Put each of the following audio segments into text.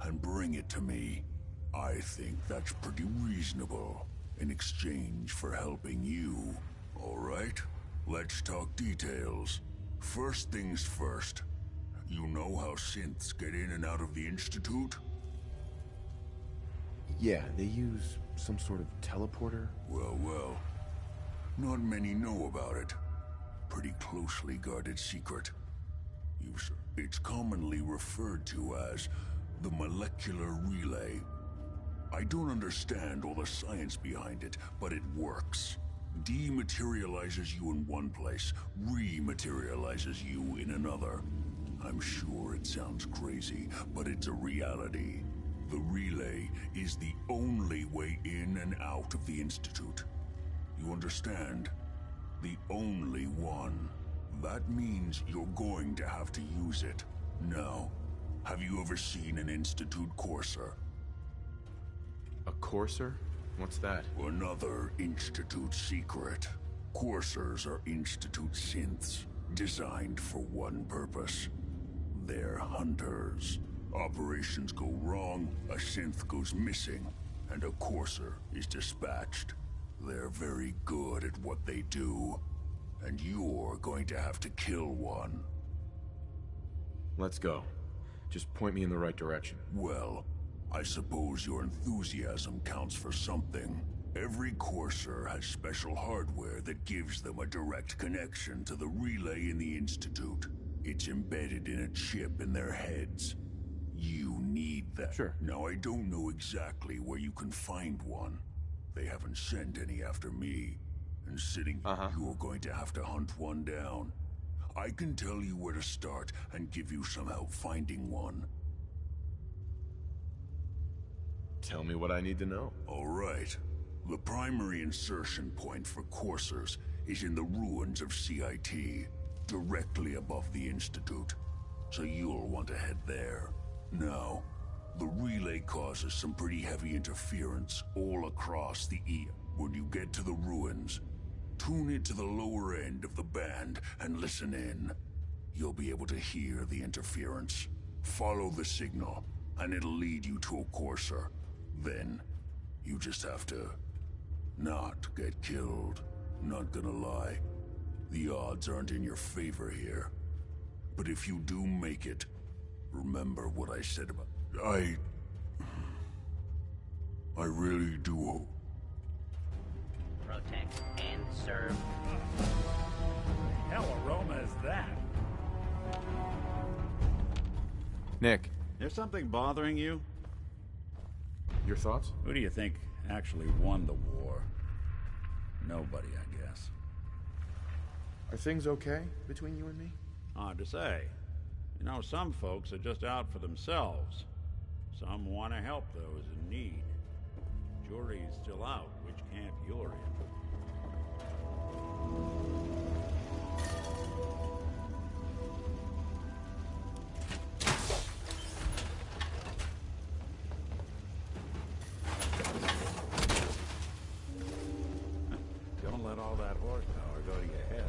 and bring it to me. I think that's pretty reasonable in exchange for helping you. All right? Let's talk details. First things first. You know how synths get in and out of the Institute? Yeah, they use some sort of teleporter. Well. Not many know about it. Pretty closely guarded secret. It's commonly referred to as the molecular relay. I don't understand all the science behind it, but it works. Dematerializes you in one place, rematerializes you in another. I'm sure it sounds crazy, but it's a reality. The relay is the only way in and out of the Institute. You understand? The only one. That means you're going to have to use it. Now, have you ever seen an Institute Courser? A Courser? What's that? Another Institute secret. Coursers are Institute synths, designed for one purpose. They're hunters. Operations go wrong, a synth goes missing, and a Courser is dispatched. They're very good at what they do, and you're going to have to kill one. Let's go. Just point me in the right direction. Well, I suppose your enthusiasm counts for something. Every Courser has special hardware that gives them a direct connection to the relay in the Institute. It's embedded in a chip in their heads. You need that. Sure. Now, I don't know exactly where you can find one. They haven't sent any after me. And you're going to have to hunt one down. I can tell you where to start and give you some help finding one. Tell me what I need to know. All right. The primary insertion point for Coursers is in the ruins of CIT, directly above the Institute. So you'll want to head there. Now, the relay causes some pretty heavy interference all across the When you get to the ruins, tune it to the lower end of the band and listen in. You'll be able to hear the interference. Follow the signal, and it'll lead you to a Courser. Then, you just have to not get killed. Not gonna lie, the odds aren't in your favor here. But if you do make it, remember what I said about... I really do hope. Protect and serve. The hell aroma is that? Nick, There's something bothering you? your thoughts? Who do you think actually won the war? Nobody, I guess. Are things okay between you and me? Hard to say. You know, some folks are just out for themselves. Some want to help those in need. Jury is still out which camp you're in. Don't let all that horsepower go to your head.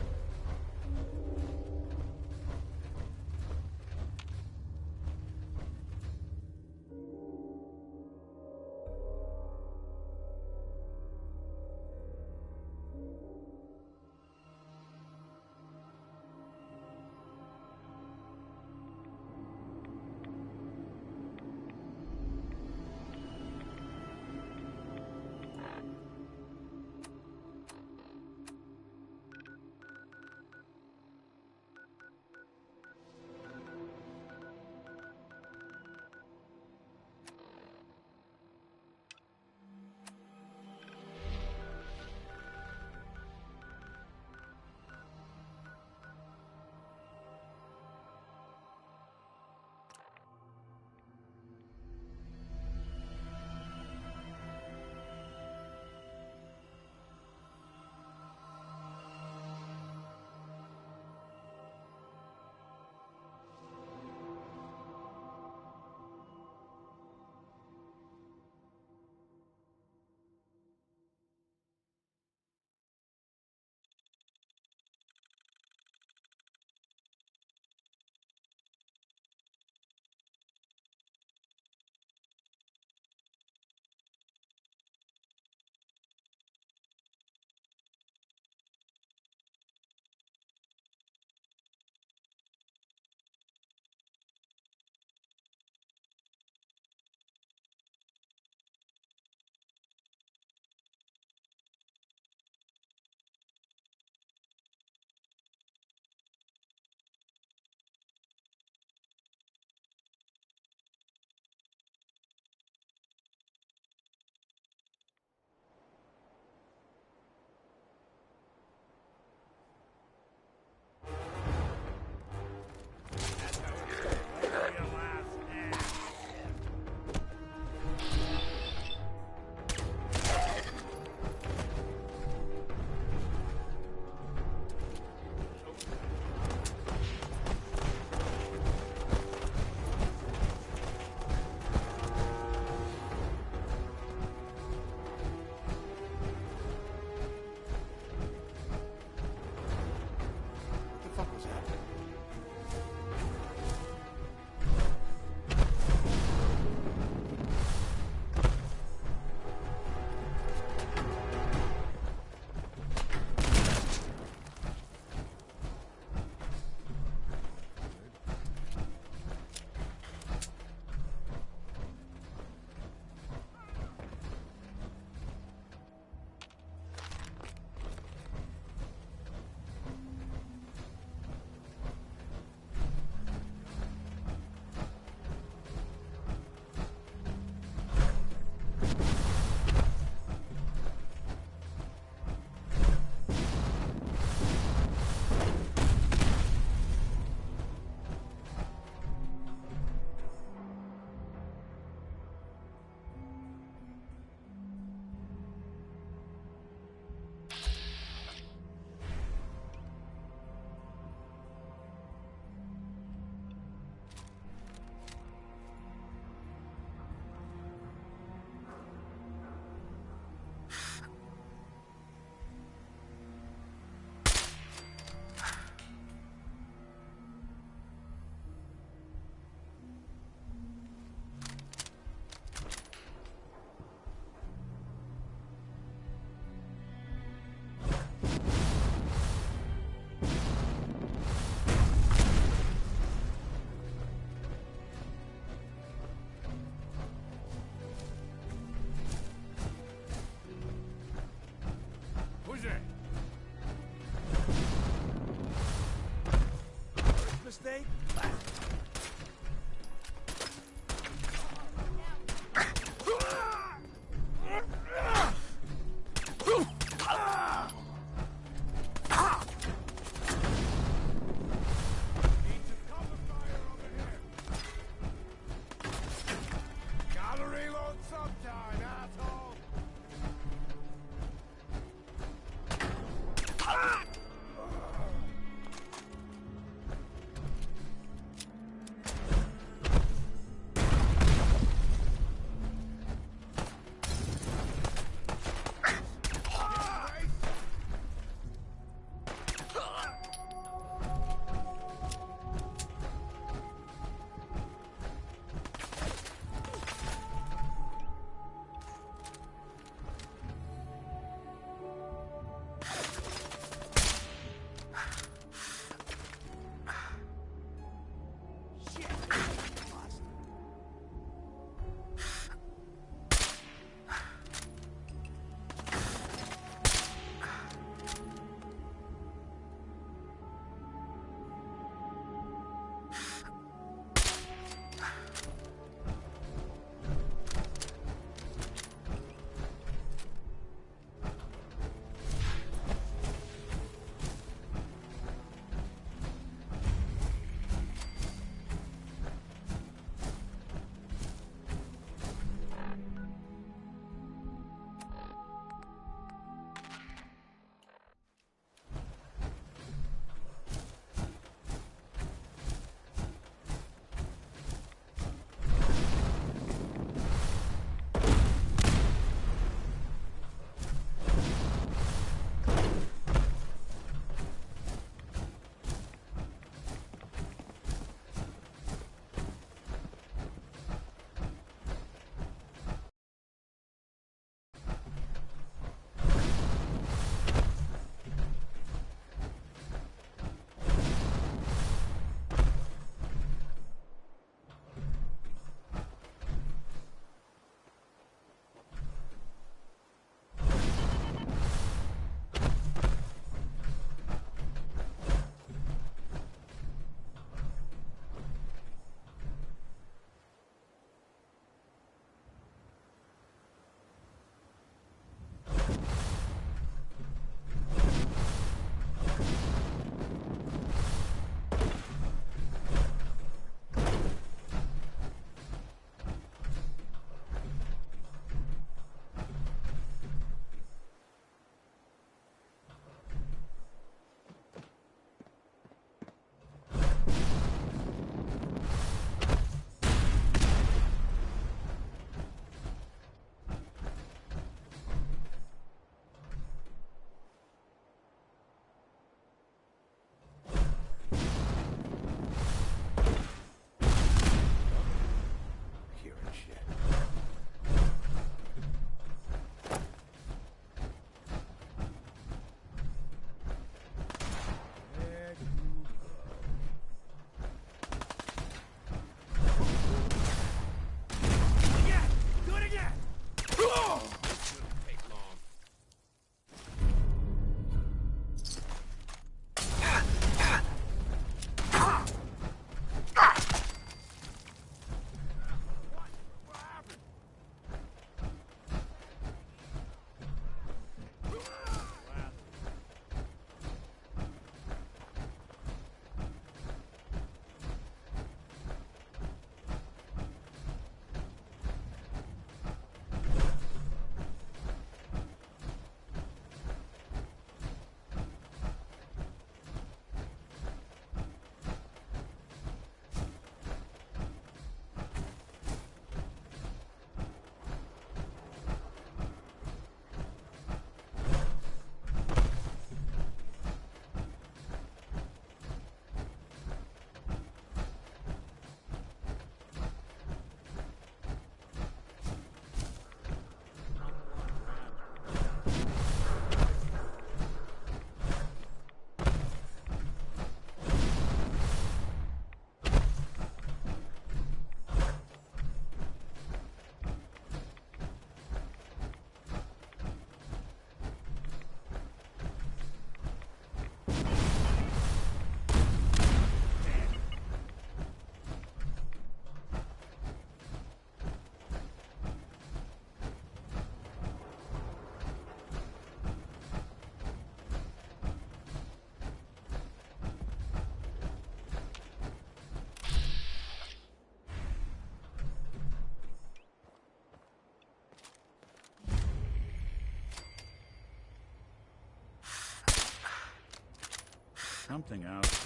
something out there.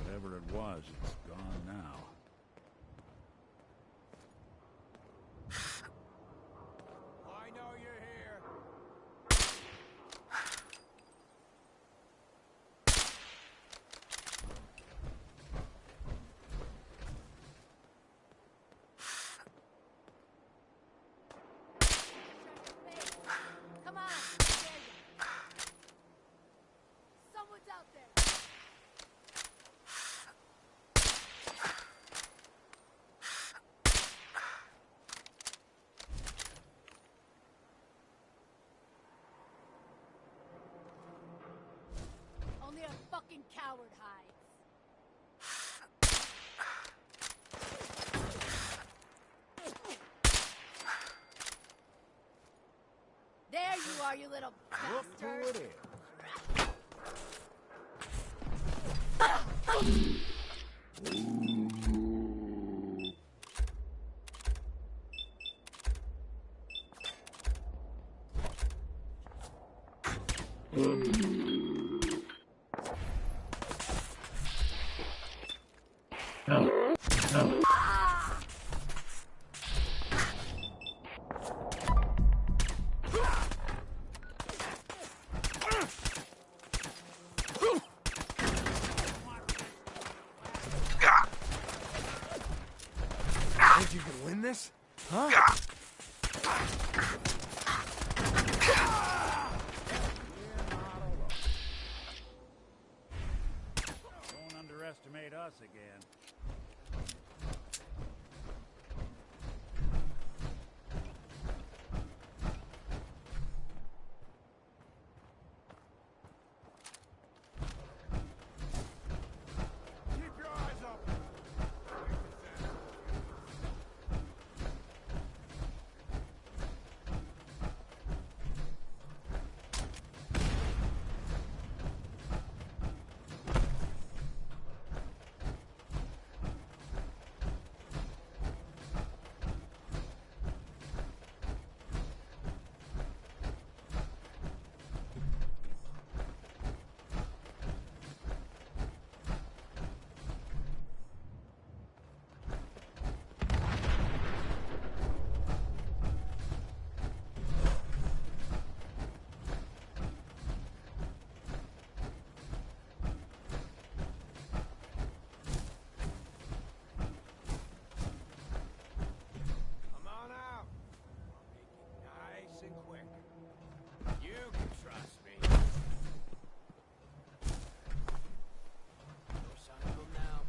Whatever it was, it's gone now. I know you're here. Come on, there you. Someone's out there. Only a fucking coward hides. There you are, you little Look who bastard. it is. Think you can win this? Huh? Don't underestimate us again. Keep your eyes up. Come on out. I'll make it nice and quick. You can trust me. No sign of him now.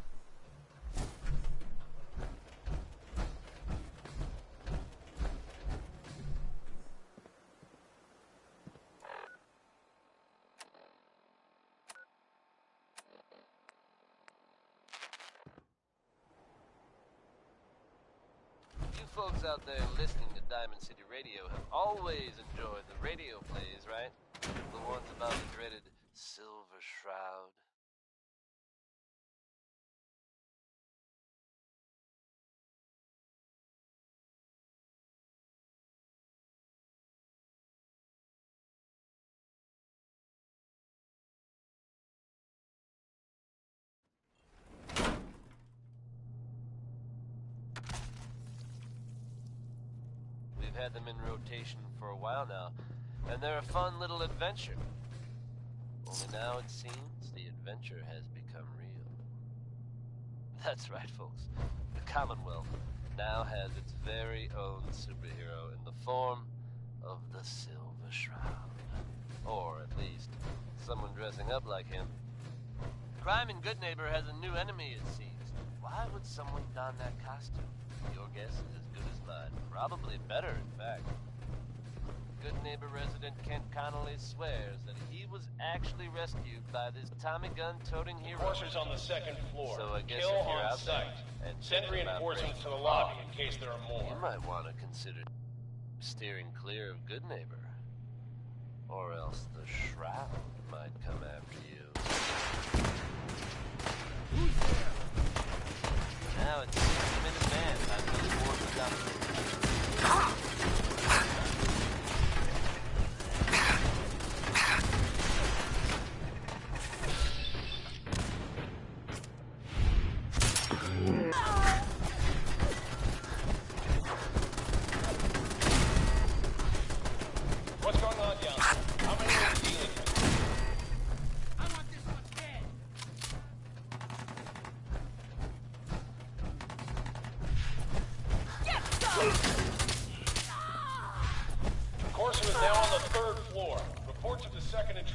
You folks out there listening to Diamond City Radio have always enjoyed the radio plays, right? The ones about the dreaded Silver Shroud. We've had them in rotation for a while now, and they're a fun little adventure. Only now it seems the adventure has become real. That's right, folks. The Commonwealth now has its very own superhero in the form of the Silver Shroud. Or, at least, someone dressing up like him. Crime in Goodneighbor has a new enemy, it seems. Why would someone don that costume? Your guess is as good as mine. Probably better, in fact. Goodneighbor resident Kent Connolly swears that he was actually rescued by this Tommy gun-toting hero. Enforcers on the second floor. So I guess Kill if you're on out site. there and Send thinking about reinforcements to the breaking lobby law, in case there are you more. might want to consider steering clear of Goodneighbor. Or else the Shroud might come after you. Who's there? Now it's 6 minutes man. I'm really working down.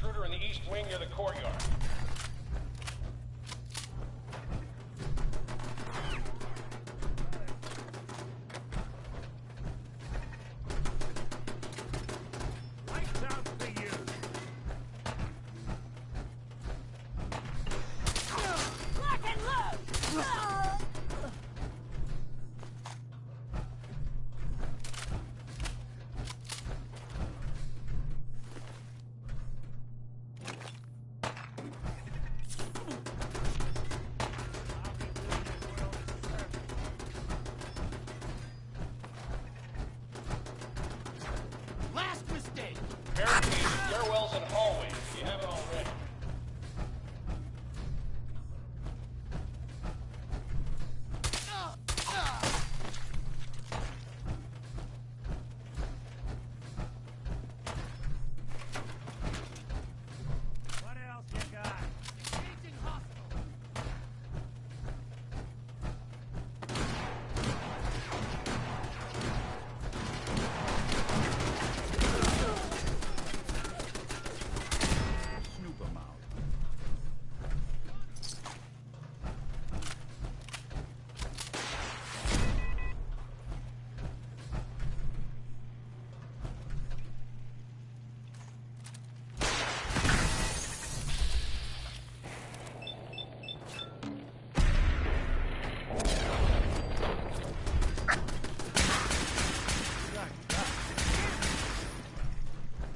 intruder in the east wing near the courtyard. Lights out for you. Lock and load! Last mistake. Barricade stairwells and hallways if you haven't already. What else you got? Engaging hostile. Snoop 'em out.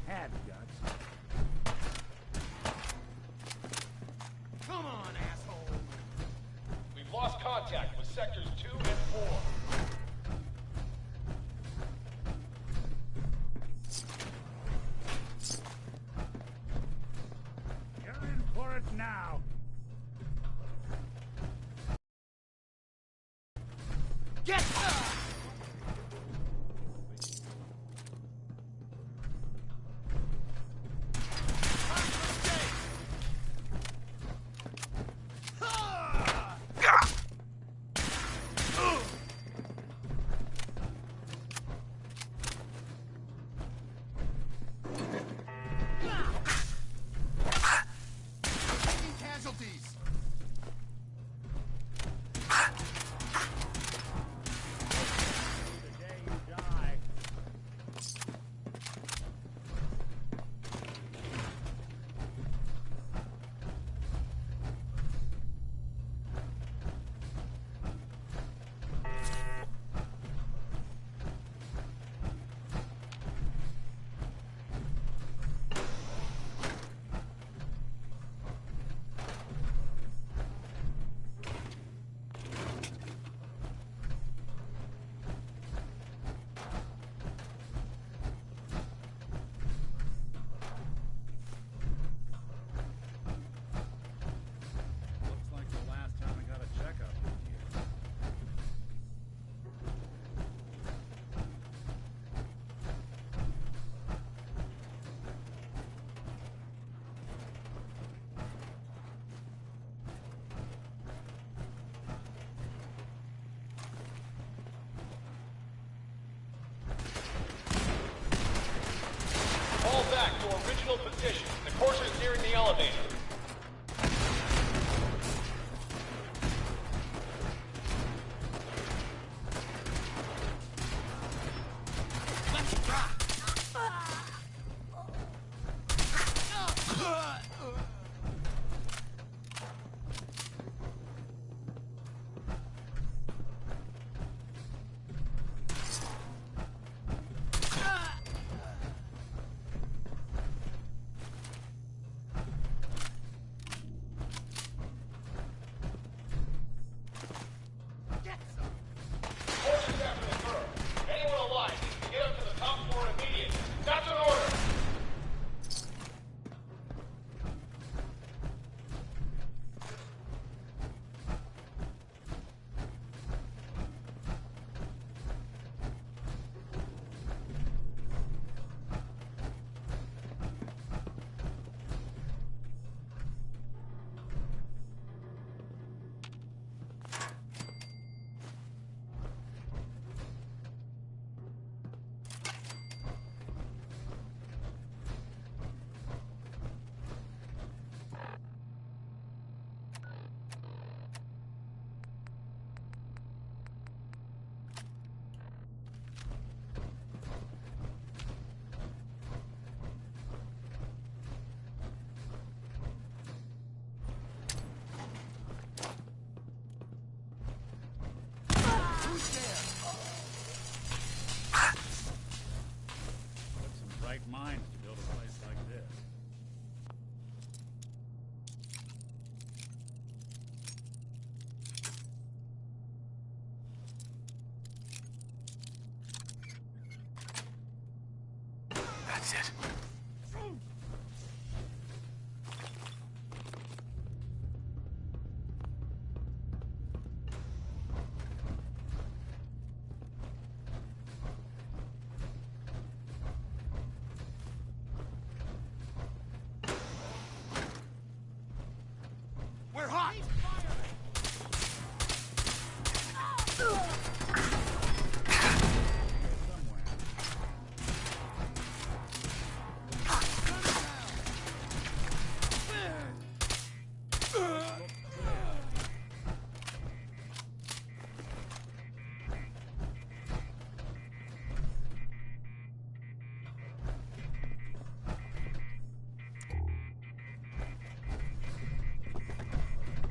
Had guts. Come on, asshole. We've lost contact with sectors 2 and 4. You're in for it now. Get casualties. The day you die. Looks like the last time I got a checkup with you. Fall back to original position. The courser's nearing the elevator. Let's rock. Exit. We're hot!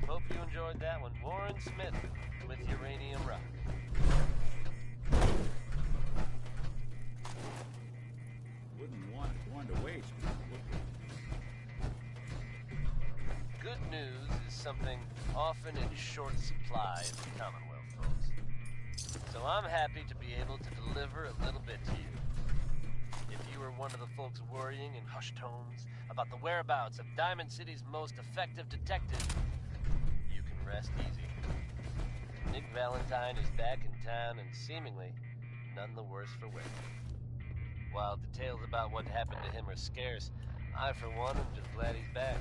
Hope you enjoyed that one. Warren Smith with Uranium Rock. Wouldn't want one to waste, would you? Good news is something often in short supply in the Commonwealth, folks. So I'm happy to be able to deliver a little bit to you. If you were one of the folks worrying in hushed tones about the whereabouts of Diamond City's most effective detective, you can rest easy. Nick Valentine is back in town and seemingly none the worse for wear. While details about what happened to him are scarce, I, for one, am just glad he's back.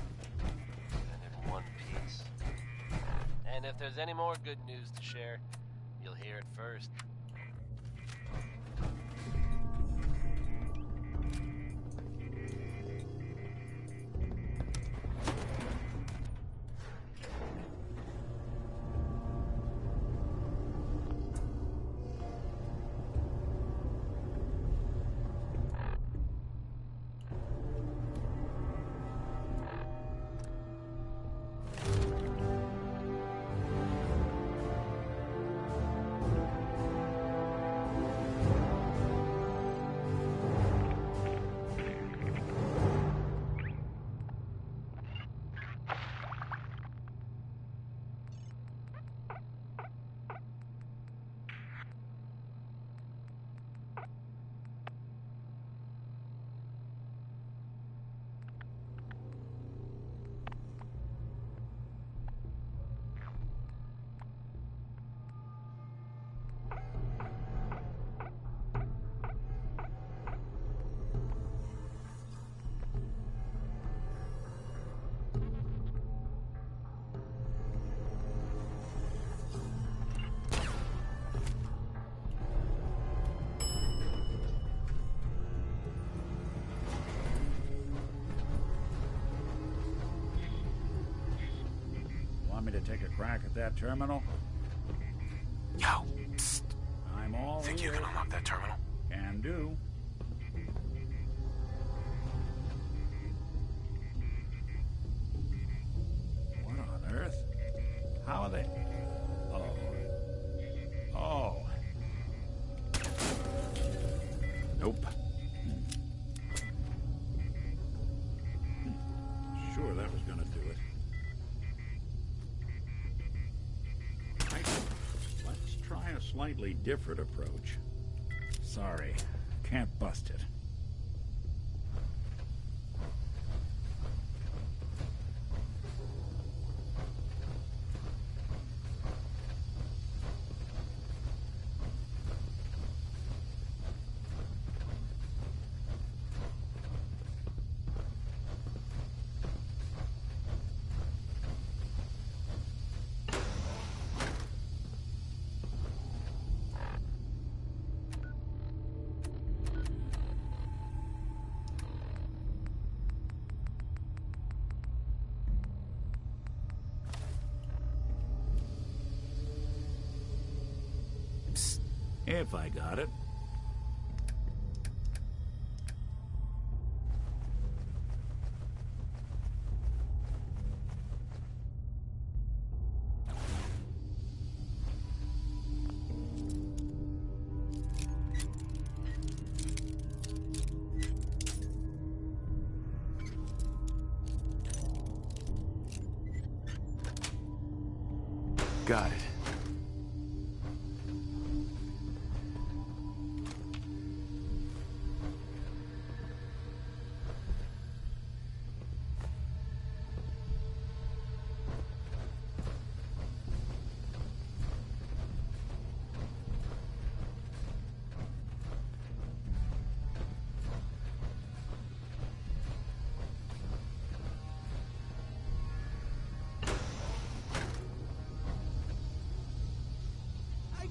And in one piece. And if there's any more good news to share, you'll hear it first. Want me to take a crack at that terminal? Yo, psst. I'm all Think you ears. can unlock that terminal? Can do. What on earth? How are they? Oh. Oh. Nope. Sure, that was gonna do it. Right. Let's try a slightly different approach. Sorry, can't bust it. If I got it. Got it.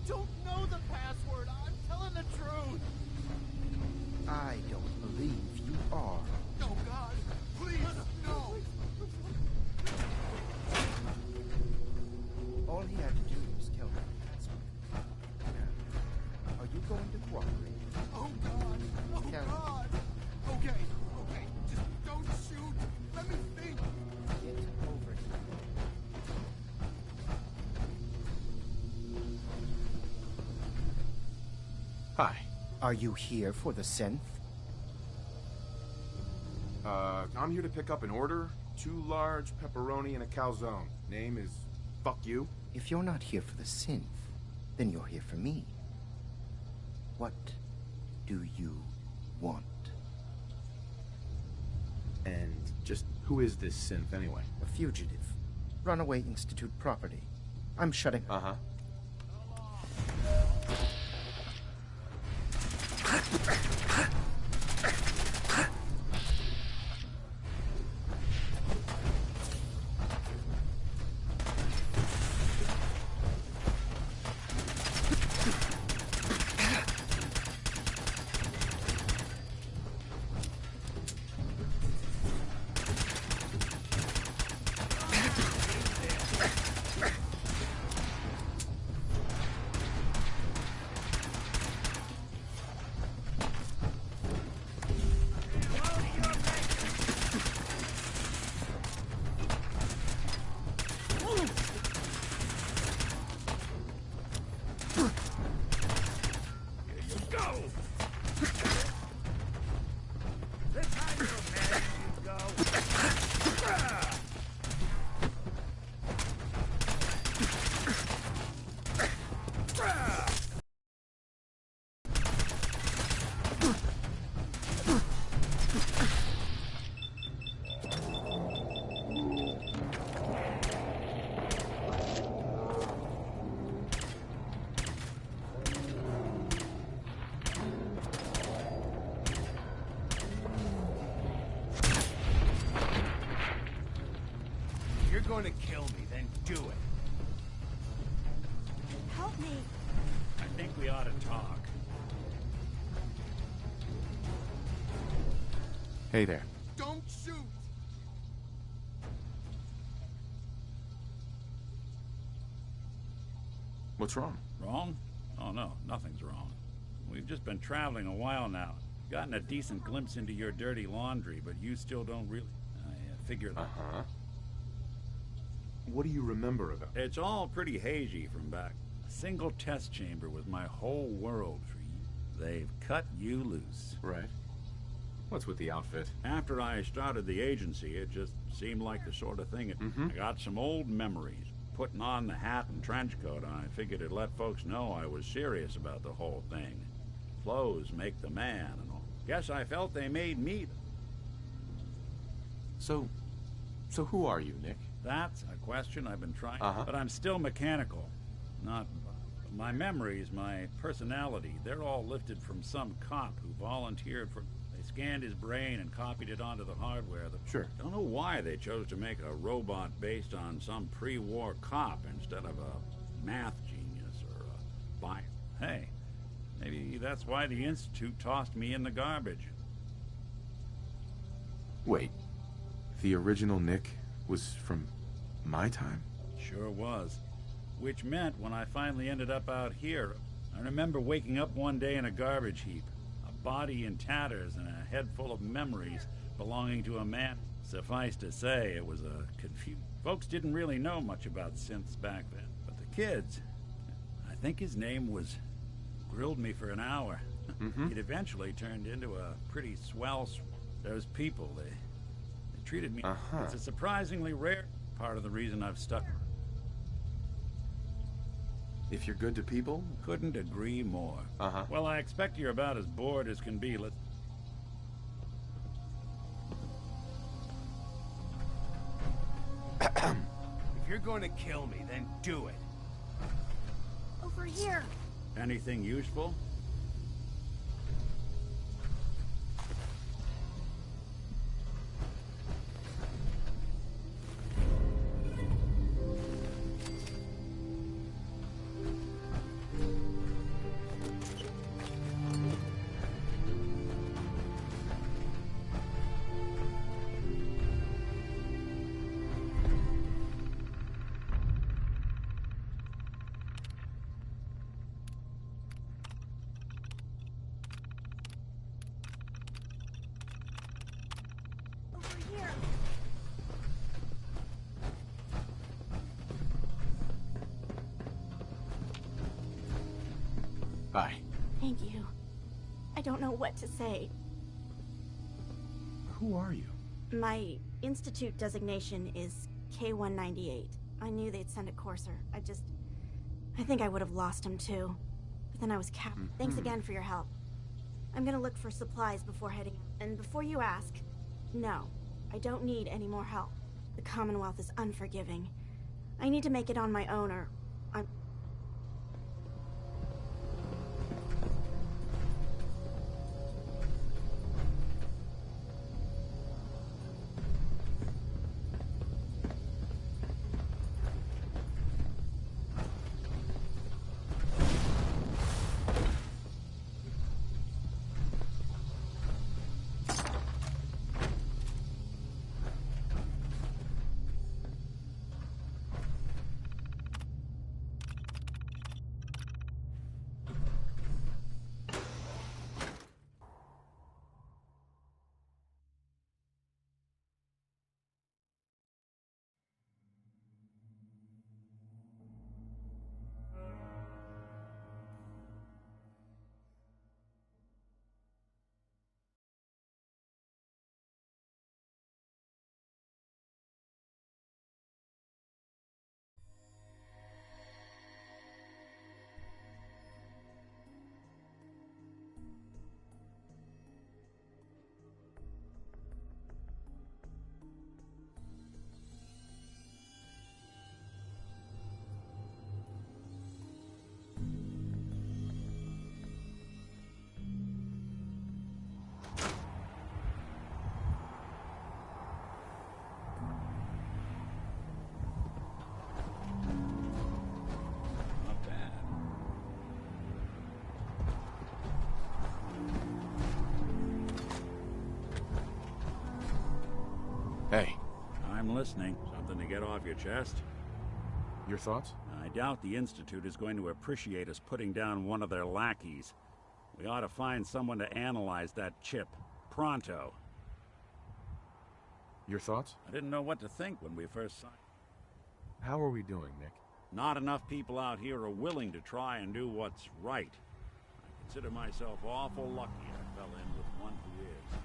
don't know the password. I'm telling the truth. I don't believe you are. Oh, God. Please, no. All he had to do was tell me the password. Now, are you going to cooperate? Oh, God. Oh, Tell me. God. Okay. Just don't shoot. Let me think. Get over here. Hi. Are you here for the synth? I'm here to pick up an order. 2 large pepperoni and a calzone. Name is Fuck You. If you're not here for the synth, then you're here for me. What do you want? And just who is this synth anyway? A fugitive. Runaway Institute property. I'm shutting her. Uh-huh. If you're going to kill me, then do it. Help me. I think we ought to talk. Hey there. Don't shoot. What's wrong? Wrong? Oh, no, nothing's wrong. We've just been traveling a while now. Gotten a decent glimpse into your dirty laundry, but you still don't really... I figure that... Uh-huh. What do you remember of it? It's all pretty hazy from back. A single test chamber was my whole world for you. They've cut you loose. Right. What's with the outfit? After I started the agency, it just seemed like the sort of thing... I got some old memories. Putting on the hat and trench coat, I figured it'd let folks know I was serious about the whole thing. Clothes make the man and all. Guess I felt they made me. So who are you, Nick? That's a question I've been trying. Uh-huh. But I'm still mechanical. Not... My memories, my personality, they're all lifted from some cop who volunteered for... They scanned his brain and copied it onto the hardware. Sure. Don't know why they chose to make a robot based on some pre-war cop instead of a math genius or a bio. Hey, maybe that's why the Institute tossed me in the garbage. Wait. The original Nick was from my time? Sure was. Which meant when I finally ended up out here, I remember waking up one day in a garbage heap. A body in tatters and a head full of memories belonging to a man. Suffice to say, it was a confusion. Folks didn't really know much about synths back then. But the kids, I think his name was, grilled me for an hour. It eventually turned into a pretty swell... Those people, they treated me... It's a surprisingly rare part of the reason I've stuck. If you're good to people? Couldn't agree more. Uh-huh. Well, I expect you're about as bored as can be. Let's... If you're going to kill me, then do it. Over here. Anything useful? Bye. Thank you. I don't know what to say. Who are you? My Institute designation is K-198. I knew they'd send a courser. I think I would have lost him too. But then I was captured. Thanks again for your help. I'm gonna look for supplies before heading out. And before you ask, no, I don't need any more help. The Commonwealth is unforgiving. I need to make it on my own or I'm... Not bad. Hey, I'm listening. Something to get off your chest? your thoughts? I doubt the Institute is going to appreciate us putting down one of their lackeys. We ought to find someone to analyze that chip. Pronto. Your thoughts? I didn't know what to think when we first signed. How are we doing, Nick? Not enough people out here are willing to try and do what's right. I consider myself awful lucky I fell in with one who is.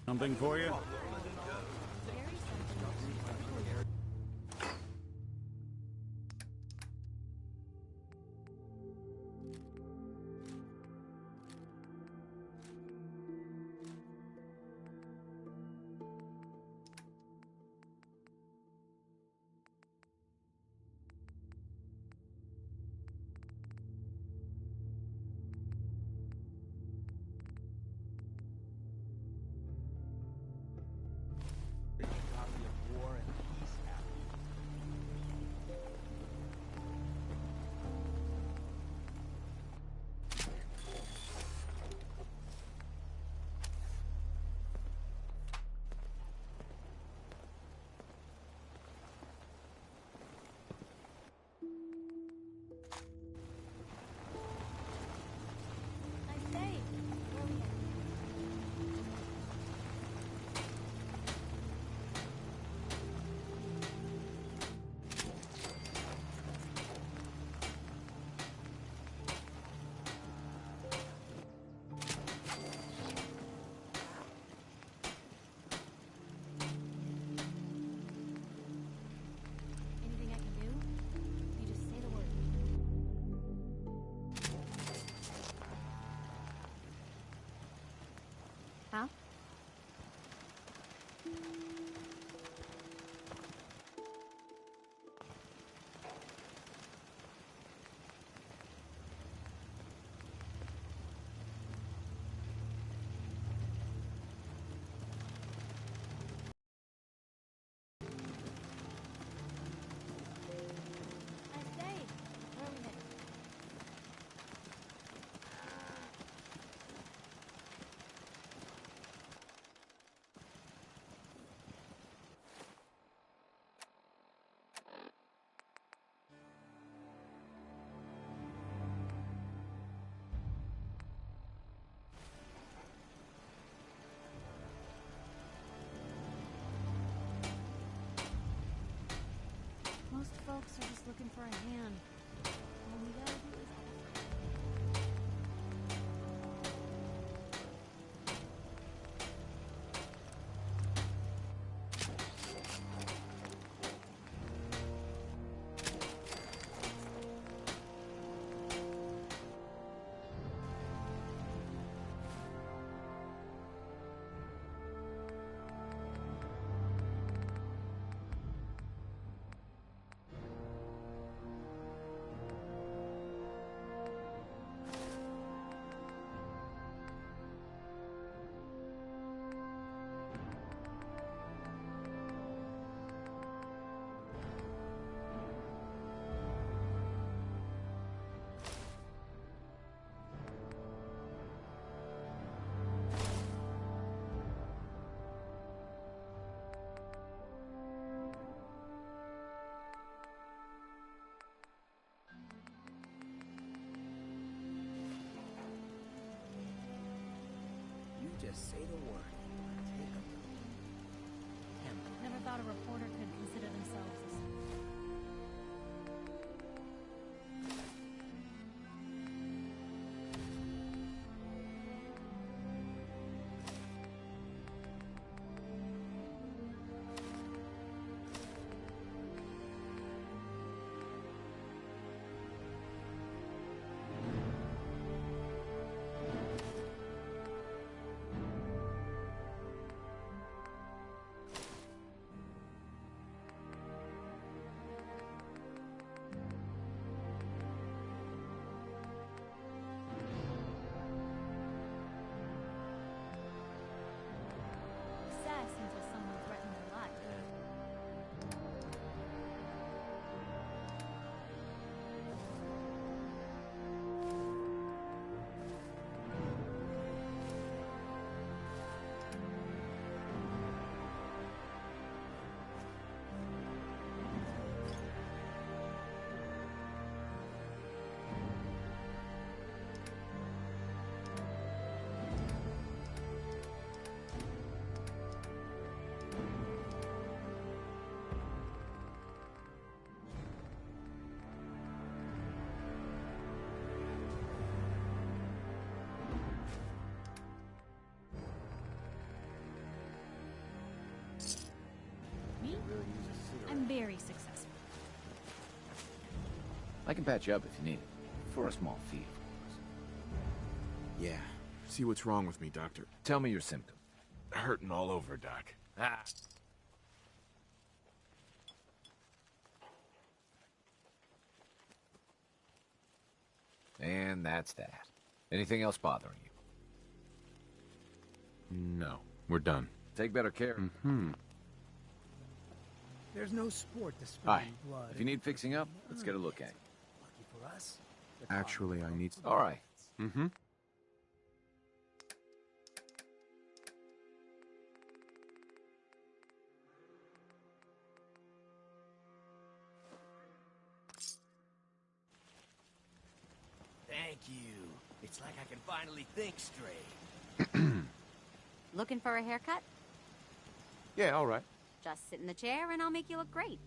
Something for you? Anything I can do? You just say the word. Huh? Nice day. Where are we headed? Most folks are just looking for a hand. All we gotta do is offer. You just say the word. Take a look. Never thought a reporter could consider themselves as really use a cigarette. I'm very successful. I can patch you up if you need it. For a small fee, of course. Yeah. See what's wrong with me, Doctor. Tell me your symptoms. Hurting all over, Doc. Ah. And that's that. Anything else bothering you? No. We're done. Take better care. Mm-hmm. There's no sport to Hi. spilling blood. If you need fixing up, let's get a look at it. Lucky for us. Actually, I need... All right. Mm-hmm. Thank you. It's like I can finally think straight. Looking for a haircut? Yeah, all right. Just sit in the chair and I'll make you look great.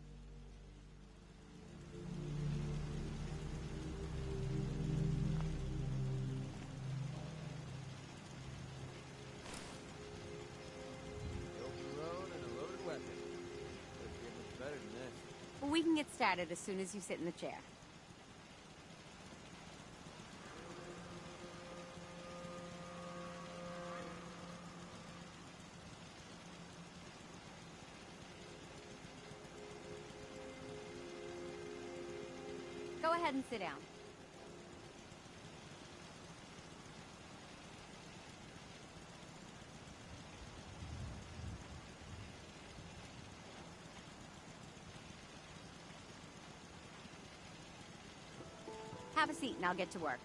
Open road and a loaded weapon. Could get much better than this. We can get started as soon as you sit in the chair. Go ahead and sit down. Have a seat and I'll get to work.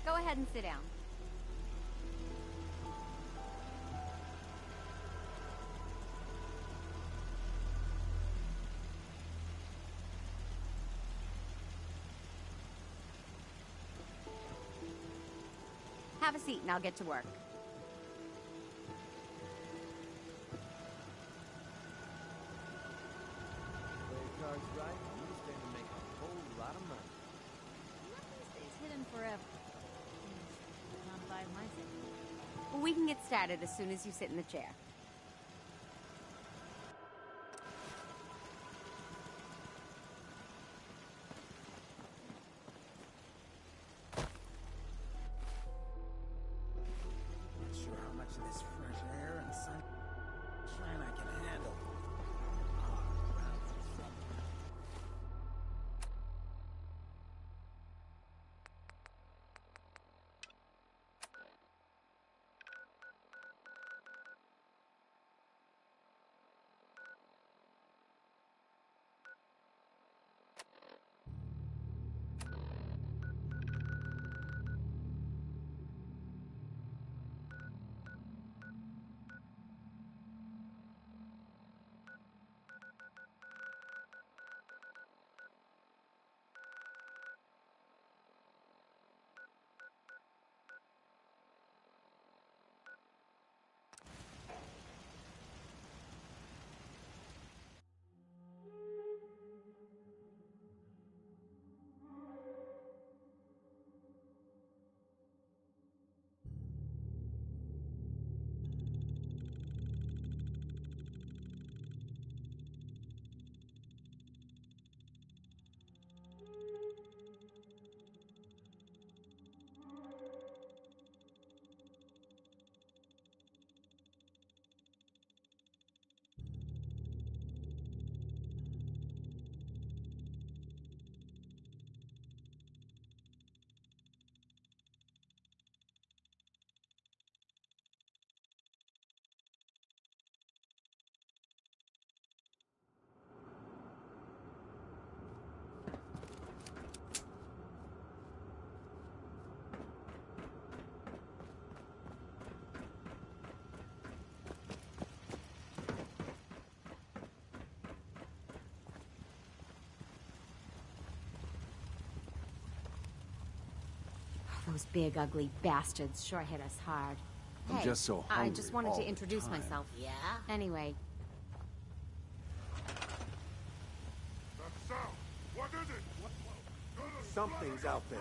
Go ahead and sit down. Have a seat and I'll get to work. Play your cards right, and you stand to make a whole lot of money. Nothing stays hidden forever. Not by my side. Well, we can get started as soon as you sit in the chair. Not sure how much of this fresh air and sunshine I can handle. Those big, ugly bastards sure hit us hard. I'm Hey, just so I hungry just wanted all to the introduce time. myself. Yeah? Anyway, Something's out there.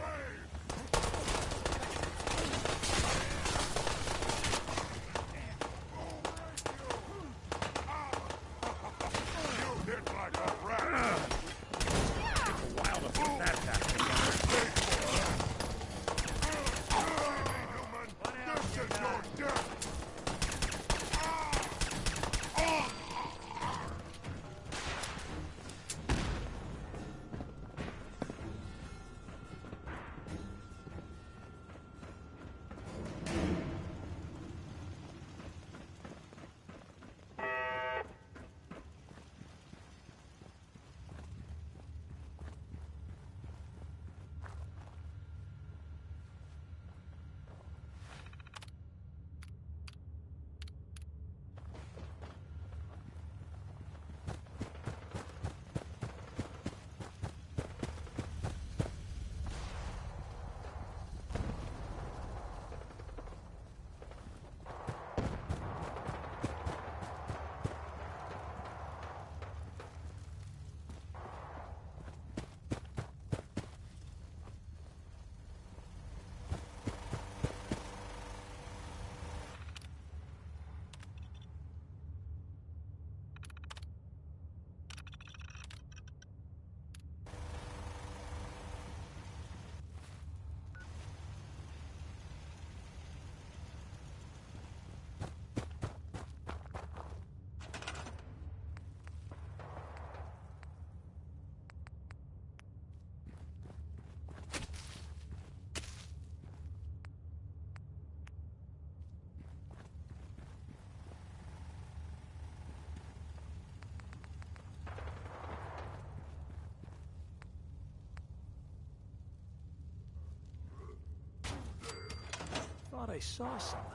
Thought I saw something.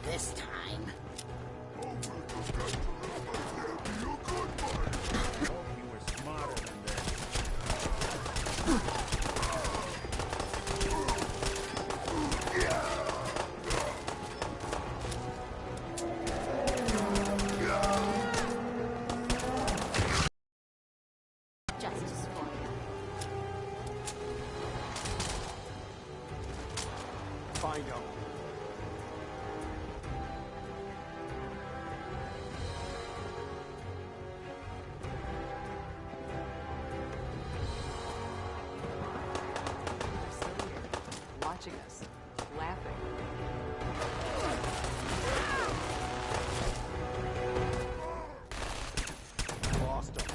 This time. Justice for you. Find him. They're still here, watching us, laughing. Lost him.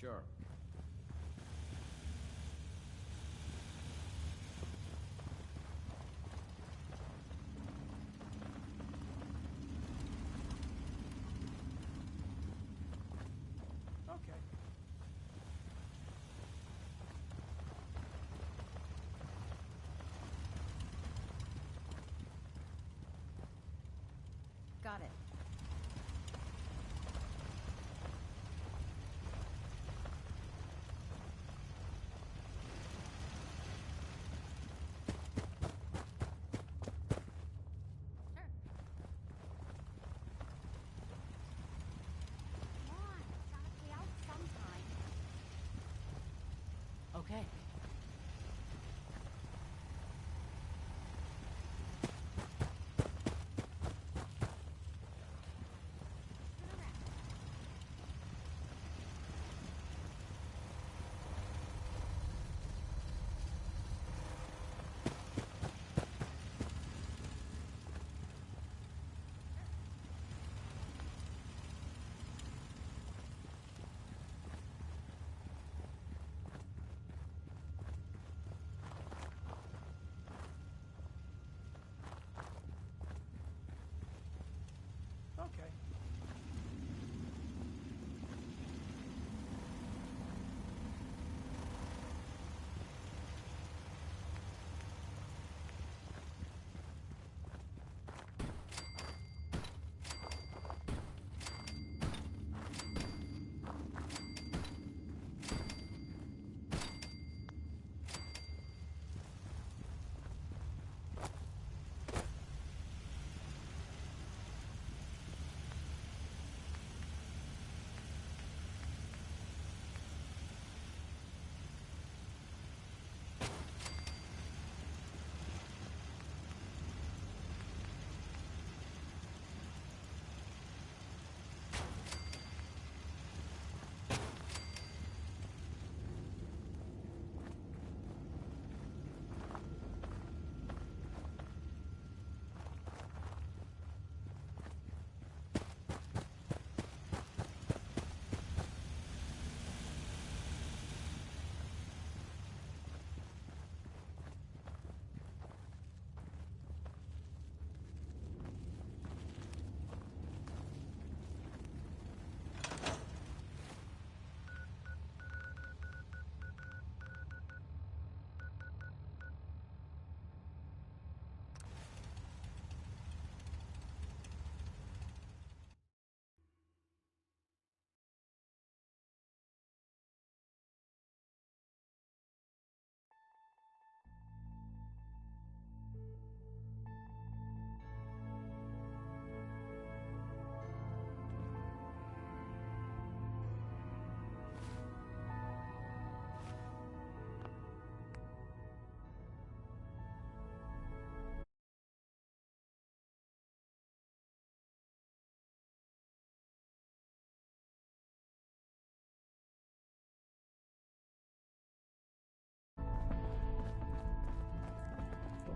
Sure. Okay. Got it. Come on, it's gotta pay out sometime. Okay.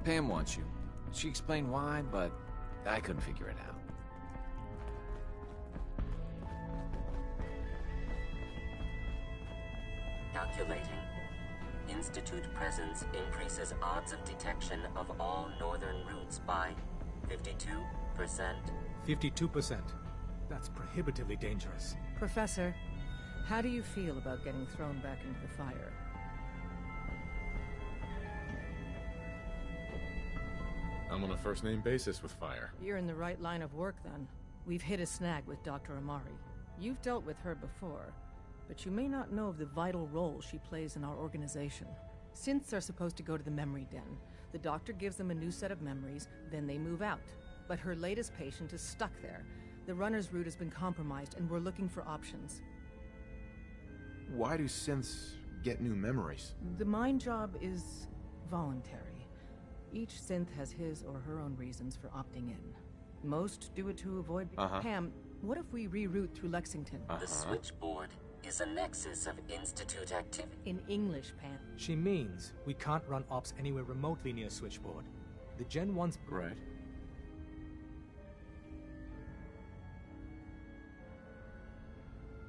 Pam wants you. She explained why, but I couldn't figure it out. Calculating. Institute presence increases odds of detection of all northern routes by 52%. 52%. That's prohibitively dangerous. Professor, how do you feel about getting thrown back into the fire? I'm on a first-name basis with fire. You're in the right line of work, then. We've hit a snag with Dr. Amari. You've dealt with her before, but you may not know of the vital role she plays in our organization. Synths are supposed to go to the memory den. The doctor gives them a new set of memories, then they move out. But her latest patient is stuck there. The runner's route has been compromised, and we're looking for options. Why do synths get new memories? The mind job is voluntary. Each synth has his or her own reasons for opting in. Most do it to avoid... Pam, what if we reroute through Lexington? The switchboard is a nexus of Institute activity. In English, Pam. She means we can't run ops anywhere remotely near Switchboard. The Gen 1's... Right.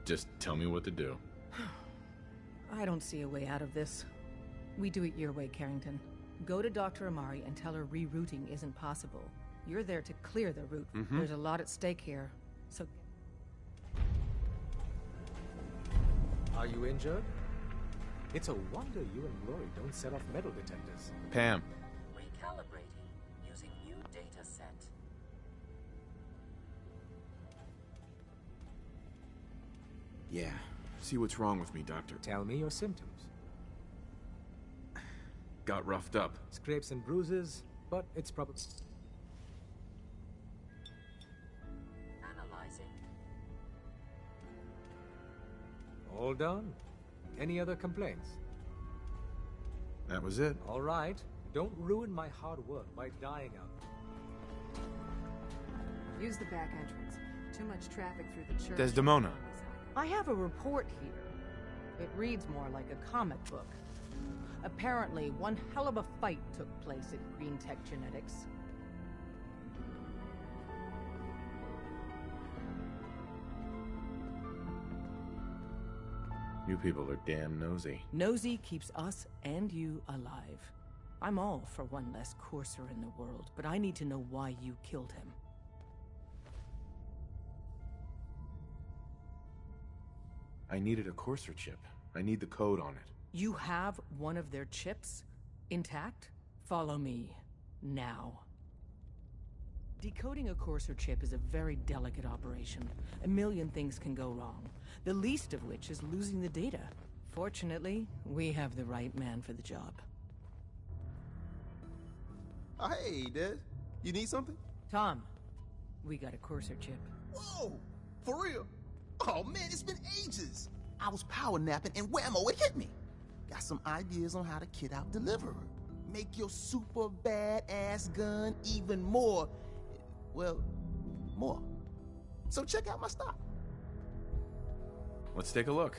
Just tell me what to do. I don't see a way out of this. We do it your way, Carrington. Go to Dr. Amari and tell her rerouting isn't possible. You're there to clear the route. There's a lot at stake here, so... Are you injured? It's a wonder you and Glory don't set off metal detectors. Pam. Recalibrating using new data set. Yeah. See what's wrong with me, Doctor. Tell me your symptoms. Got roughed up. Scrapes and bruises, but it's probably... Analyzing. All done. Any other complaints? That was it. All right. Don't ruin my hard work by dying out. Use the back entrance. Too much traffic through the church. Desdemona. I have a report here. It reads more like a comic book. Apparently, one hell of a fight took place at Green Tech Genetics. You people are damn nosy. Nosy keeps us and you alive. I'm all for one less Courser in the world, but I need to know why you killed him. I needed a Courser chip. I need the code on it. You have one of their chips? Intact? Follow me. Now. Decoding a Courser chip is a very delicate operation. A million things can go wrong, the least of which is losing the data. Fortunately, we have the right man for the job. Hey, Des. You need something? Tom, we got a Courser chip. Whoa! For real? Oh man, it's been ages! I was power napping and whammo, it hit me! Got some ideas on how to kit out Deliverer. Make your super badass gun even more... well, more. So check out my stock. Let's take a look.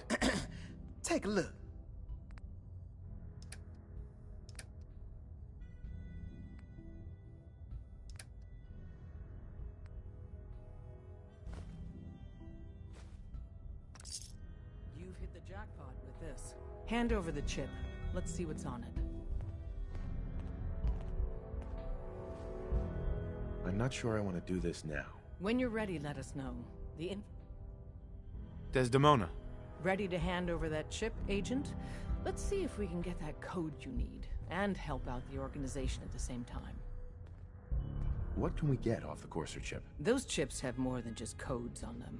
Take a look. You've hit the jackpot with this. Hand over the chip. Let's see what's on it. I'm not sure I want to do this now. When you're ready, let us know. Desdemona. Ready to hand over that chip, Agent? Let's see if we can get that code you need, and help out the organization at the same time. What can we get off the Courser chip? Those chips have more than just codes on them.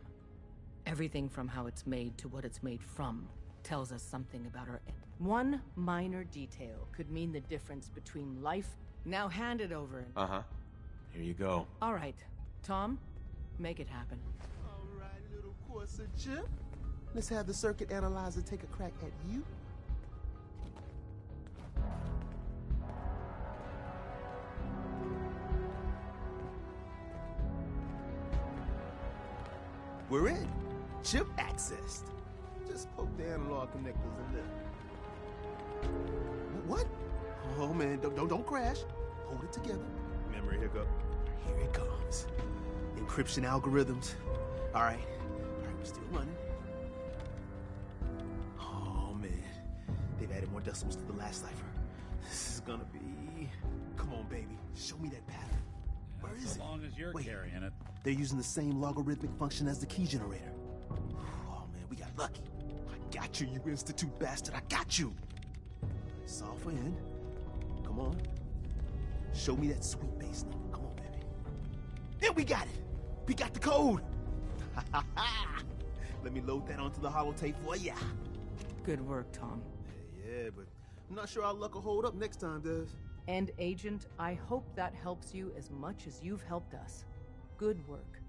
Everything from how it's made to what it's made from tells us something about our... One minor detail could mean the difference between life... Now hand it over. Uh-huh. Here you go. All right. Tom, make it happen. All right, little Courser chip. Let's have the circuit analyzer take a crack at you. We're in. Chip accessed. Just poke the analog connectors a little. What? Oh man, don't crash. Hold it together. Memory hiccup. Here it comes. Encryption algorithms. All right, we're still running. Oh, man. They've added more decimals to the last cipher. This is gonna be... Come on, baby. Show me that pattern. Where is it? As long as you're carrying it. They're using the same logarithmic function as the key generator. Oh, man, we got lucky. I got you, you Institute bastard. I got you. Solve for N. Come on. Show me that sweet base number. Come on, baby. And we got it. We got the code. Let me load that onto the holotape for ya. Good work, Tom. Yeah, but I'm not sure our luck will hold up next time, Des. And Agent, I hope that helps you as much as you've helped us. Good work.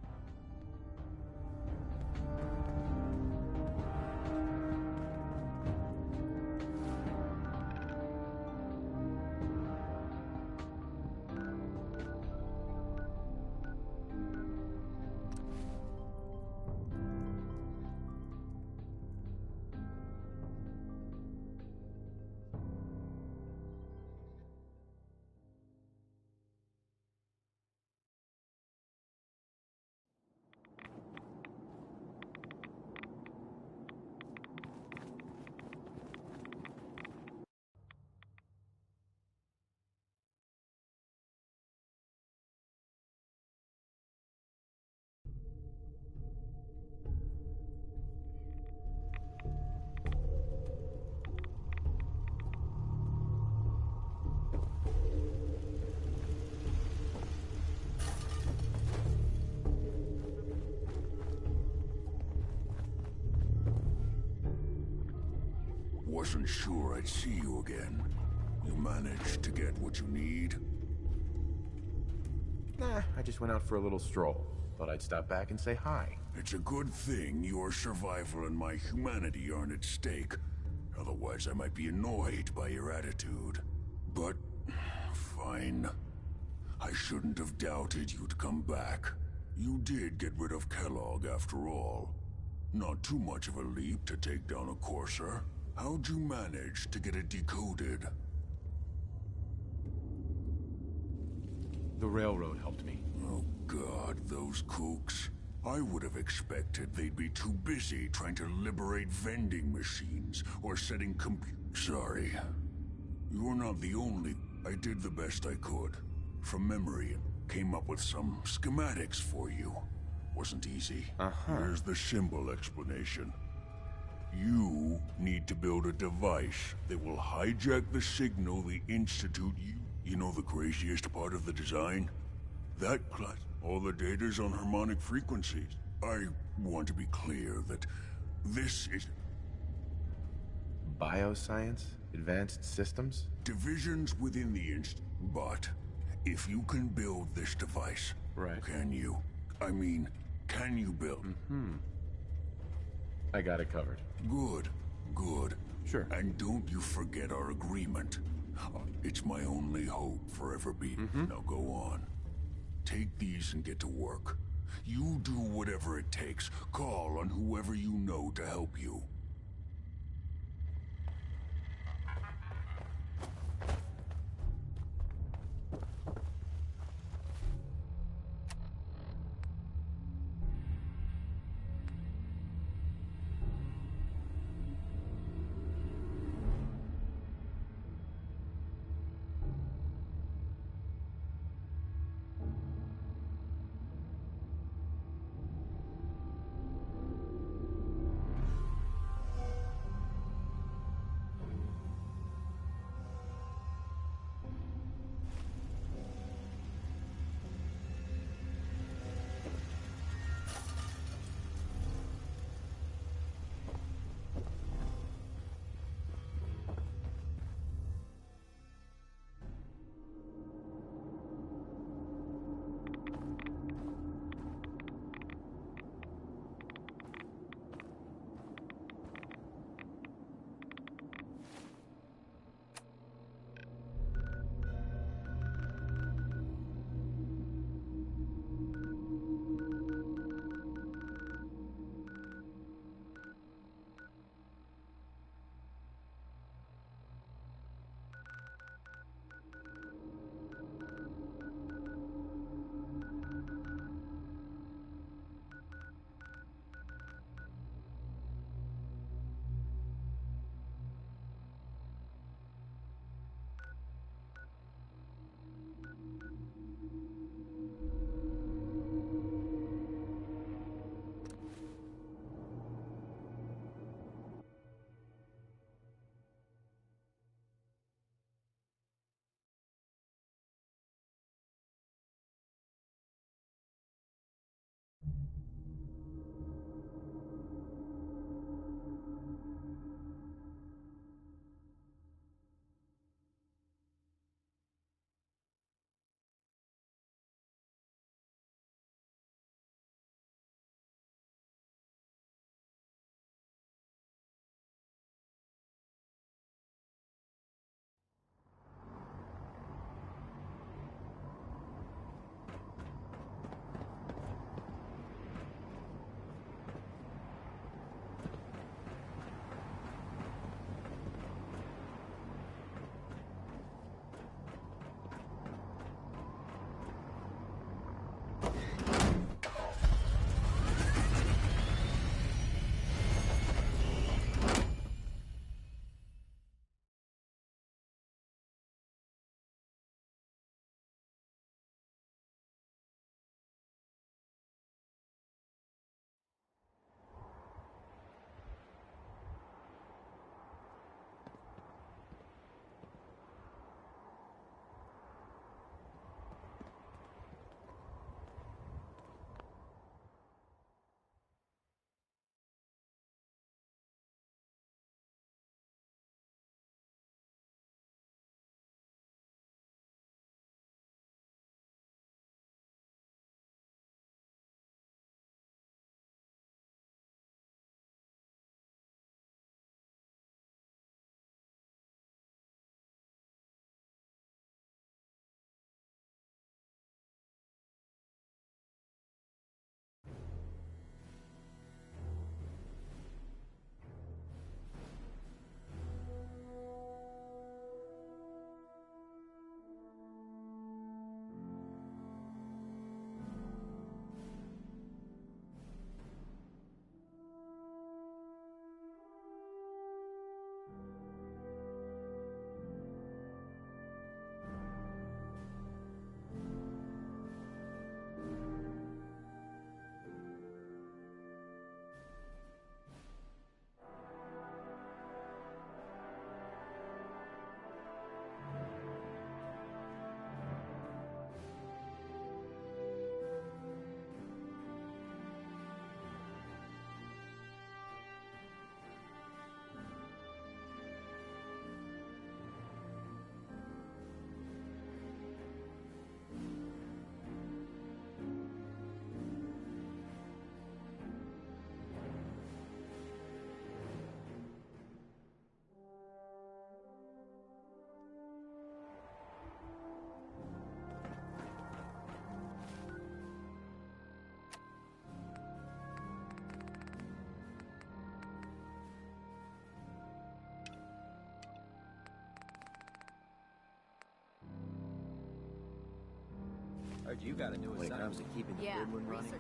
Wasn't sure I'd see you again. You managed to get what you need? Nah, I just went out for a little stroll. Thought I'd stop back and say hi. It's a good thing your survival and my humanity aren't at stake. Otherwise, I might be annoyed by your attitude. But, fine. I shouldn't have doubted you'd come back. You did get rid of Kellogg after all. Not too much of a leap to take down a Courser. How'd you manage to get it decoded? The railroad helped me. Oh God, those kooks. I would have expected they'd be too busy trying to liberate vending machines or setting Sorry. You're not the only... I did the best I could. From memory, came up with some schematics for you. Wasn't easy. Here's the symbol explanation. You need to build a device that will hijack the signal the Institute You know the craziest part of the design? That plus all the data's on harmonic frequencies. I want to be clear that this is... Bioscience? Advanced systems? Divisions within the But if you can build this device... Right. Can you? I mean, can you build... I got it covered. Good. Good. Sure. And don't you forget our agreement. It's my only hope for ever being... Now go on. Take these and get to work. You do whatever it takes. Call on whoever you know to help you. heard you got a new assignment. When it comes to keeping the good one running,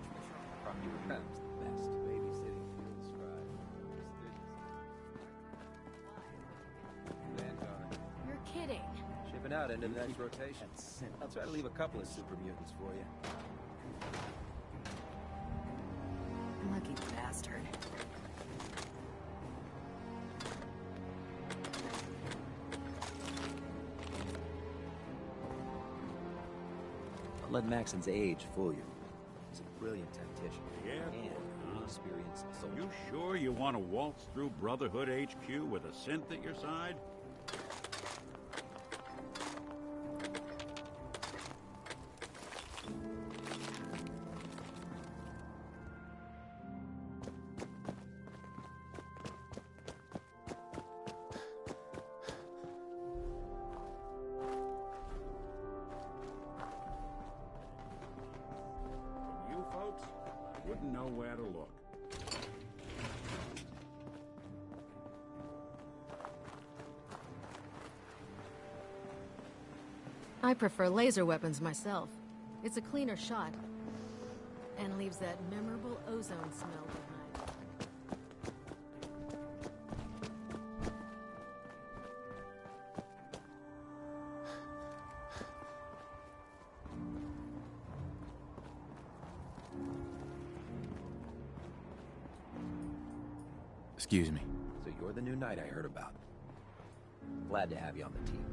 from your comes the best. Babysitting field scribe. Vanguard. You're kidding. Shipping out into the next rotation. I'll try to leave a couple of super mutants for you. Lucky bastard. Don't let Maxon's age fool you. He's a brilliant tactician. And an experienced soldier. You sure you want to waltz through Brotherhood HQ with a synth at your side? Wouldn't know where to look. I prefer laser weapons myself. It's a cleaner shot. And leaves that memorable ozone smell behind. Excuse me. So you're the new knight I heard about. Glad to have you on the team.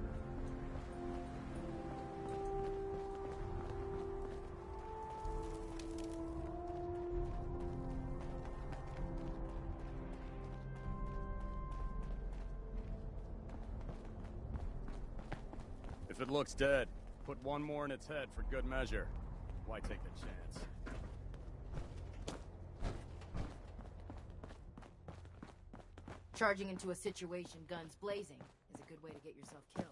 If it looks dead, put one more in its head for good measure. Why take a chance? Charging into a situation guns blazing is a good way to get yourself killed.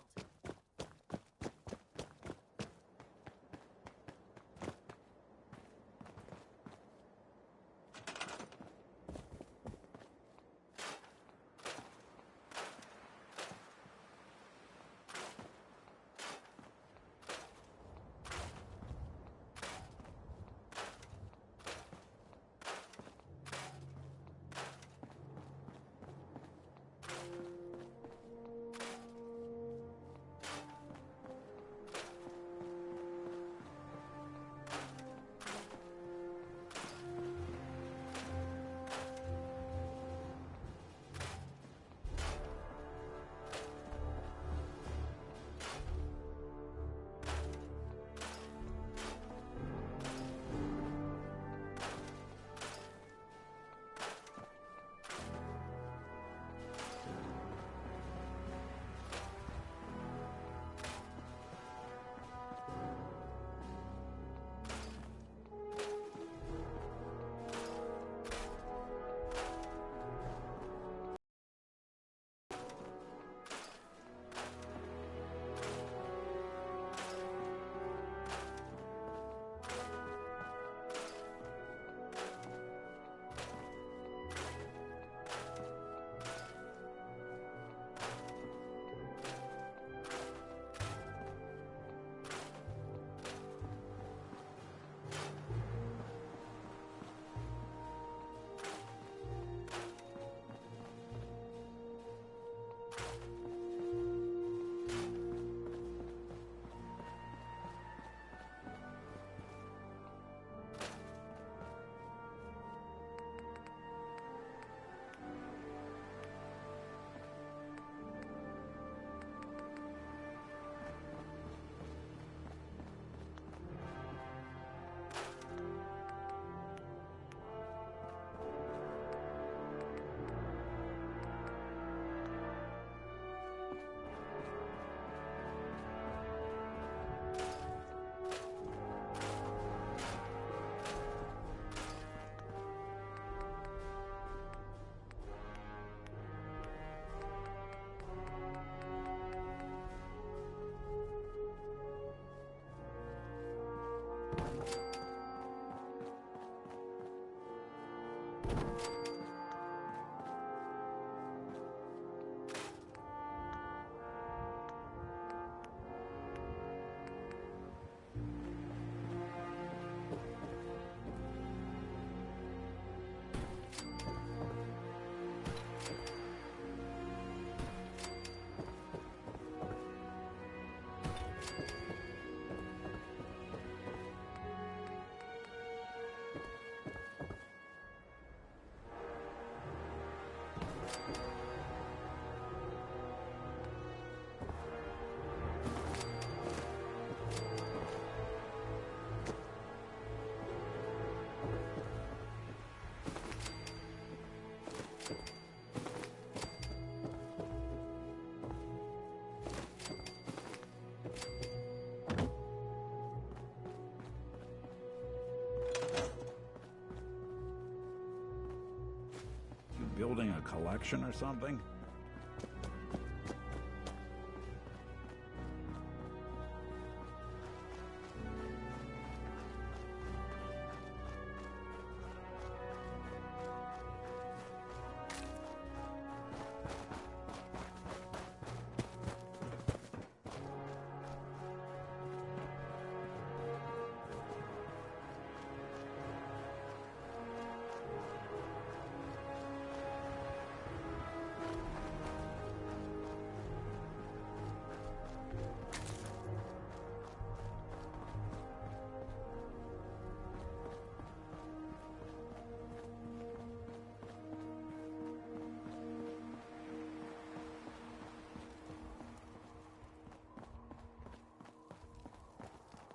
Building a collection or something?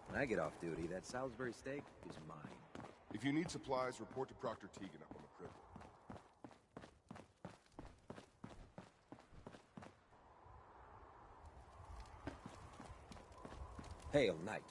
When I get off duty, that Salisbury steak is mine. If you need supplies, report to Proctor Teagan up on the crib. Hail, Knight.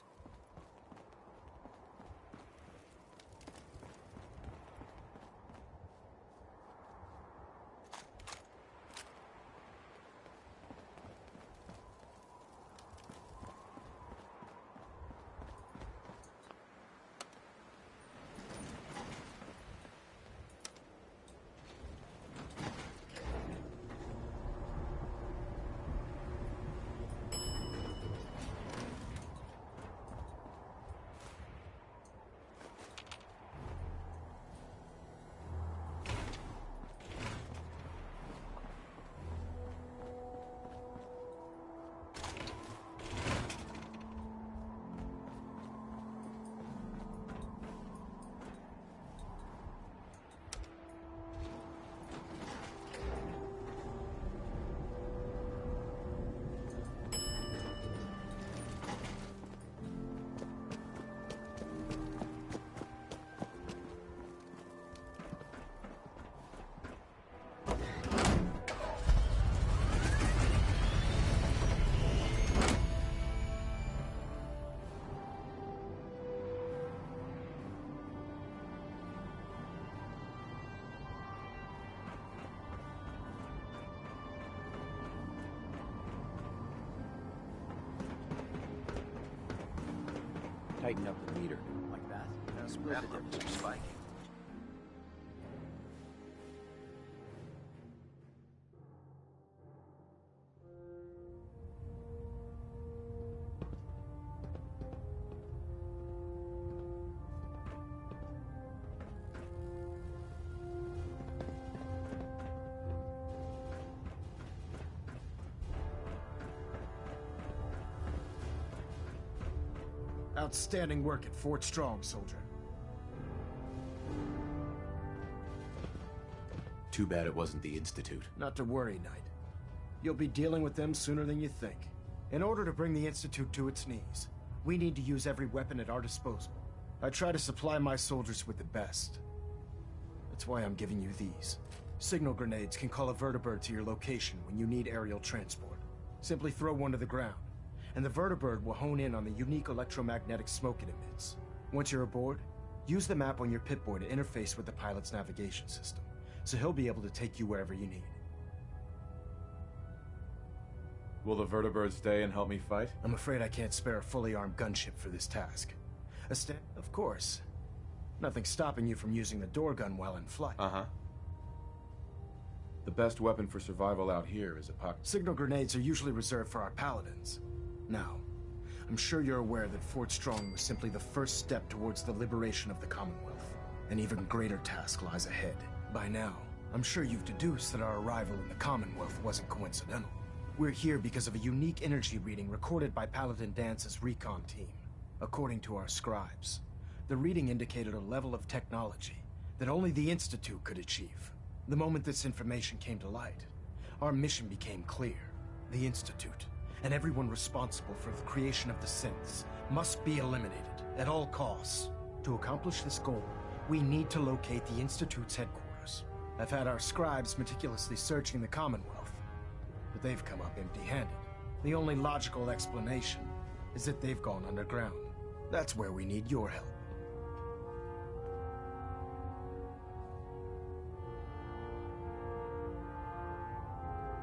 Tighten up the meter. Like that? Now split the difference. Spiking. Outstanding work at Fort Strong, soldier. Too bad it wasn't the Institute. Not to worry, Knight. You'll be dealing with them sooner than you think. In order to bring the Institute to its knees, we need to use every weapon at our disposal. I try to supply my soldiers with the best. That's why I'm giving you these. Signal grenades can call a vertibird to your location when you need aerial transport. Simply throw one to the ground, and the vertibird will hone in on the unique electromagnetic smoke it emits. Once you're aboard, use the map on your Pip-Boy to interface with the pilot's navigation system, so he'll be able to take you wherever you need. Will the vertibird stay and help me fight? I'm afraid I can't spare a fully armed gunship for this task. Of course. Nothing stopping you from using the door gun while in flight. Uh-huh. The best weapon for survival out here is a puck. Signal grenades are usually reserved for our paladins. Now, I'm sure you're aware that Fort Strong was simply the first step towards the liberation of the Commonwealth. An even greater task lies ahead. By now, I'm sure you've deduced that our arrival in the Commonwealth wasn't coincidental. We're here because of a unique energy reading recorded by Paladin Dance's recon team. According to our scribes, the reading indicated a level of technology that only the Institute could achieve. The moment this information came to light, our mission became clear. The Institute, and everyone responsible for the creation of the synths, must be eliminated at all costs. To accomplish this goal, we need to locate the Institute's headquarters. I've had our scribes meticulously searching the Commonwealth, but they've come up empty-handed. The only logical explanation is that they've gone underground. That's where we need your help.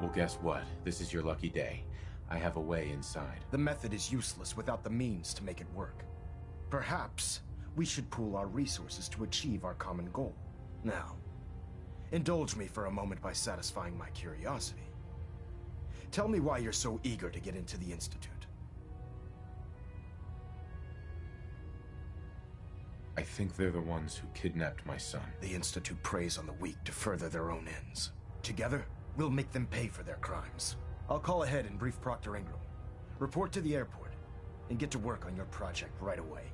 Well, guess what? This is your lucky day. I have a way inside. The method is useless without the means to make it work. Perhaps we should pool our resources to achieve our common goal. Now, indulge me for a moment by satisfying my curiosity. Tell me why you're so eager to get into the Institute. I think they're the ones who kidnapped my son. The Institute preys on the weak to further their own ends. Together, we'll make them pay for their crimes. I'll call ahead and brief Proctor Ingram. Report to the airport, and get to work on your project right away.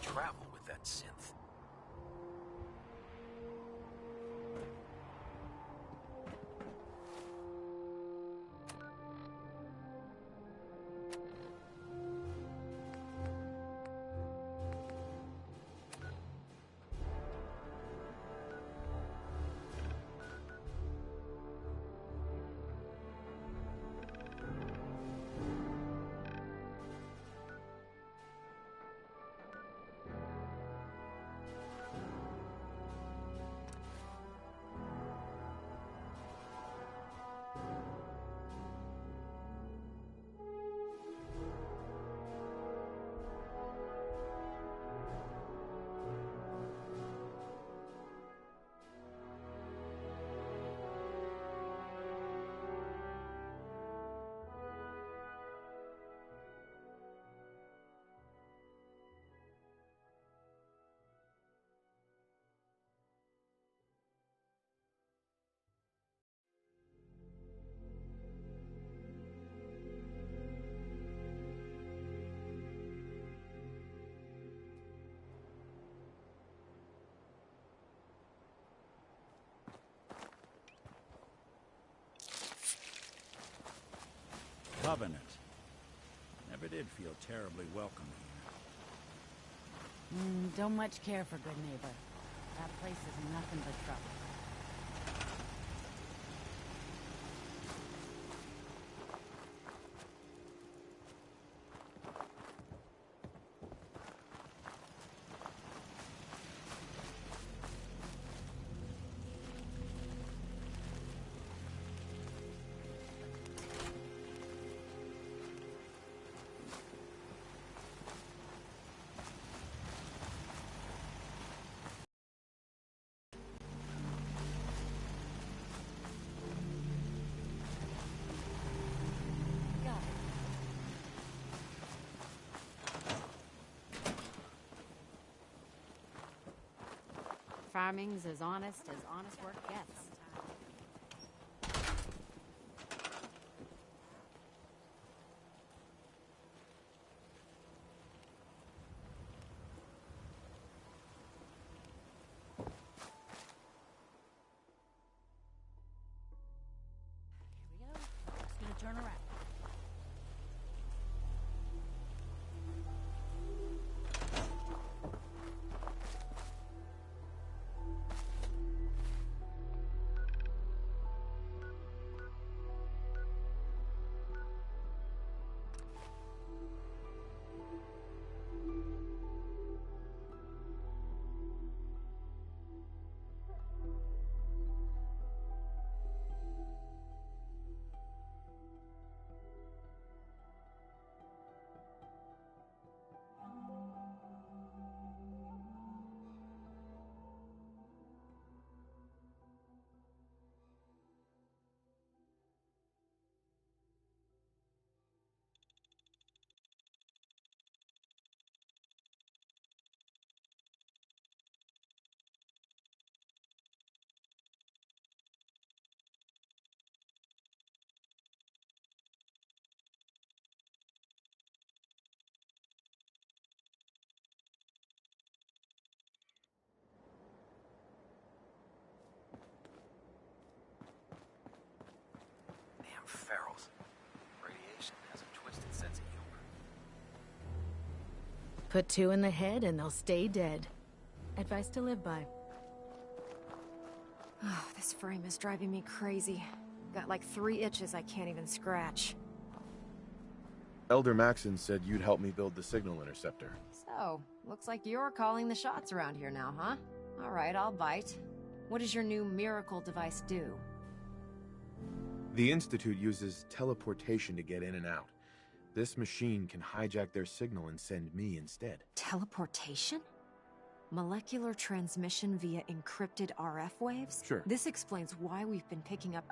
Travel with that synth. Covenant. Never did feel terribly welcome here. Don't much care for Good Neighbor. That place is nothing but trouble. Farming's as honest work gets. Here we go. Just gonna turn around. ferals. Radiation has a twisted sense of humor. Put 2 in the head and they'll stay dead. Advice to live by. Oh, this frame is driving me crazy. Got like 3 itches I can't even scratch. Elder Maxon said you'd help me build the signal interceptor. So, looks like you're calling the shots around here now, huh? Alright, I'll bite. What does your new miracle device do? The Institute uses teleportation to get in and out. This machine can hijack their signal and send me instead. Teleportation? Molecular transmission via encrypted RF waves? Sure. This explains why we've been picking up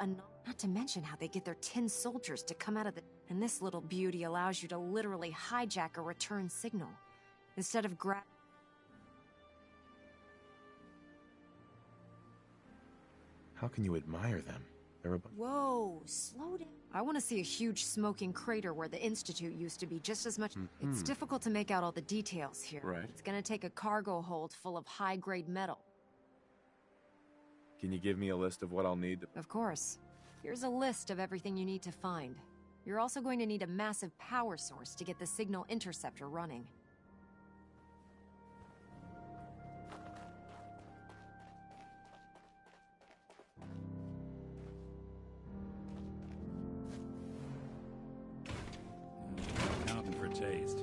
not to mention how they get their tin soldiers to come out of the... And this little beauty allows you to literally hijack a return signal. Instead of How can you admire them? They're a... Whoa, slow down. I want to see a huge smoking crater where the Institute used to be just as much... It's difficult to make out all the details here. Right. It's gonna take a cargo hold full of high-grade metal. Can you give me a list of what I'll need? Of course. Here's a list of everything you need to find. You're also going to need a massive power source to get the signal interceptor running. Counting for taste.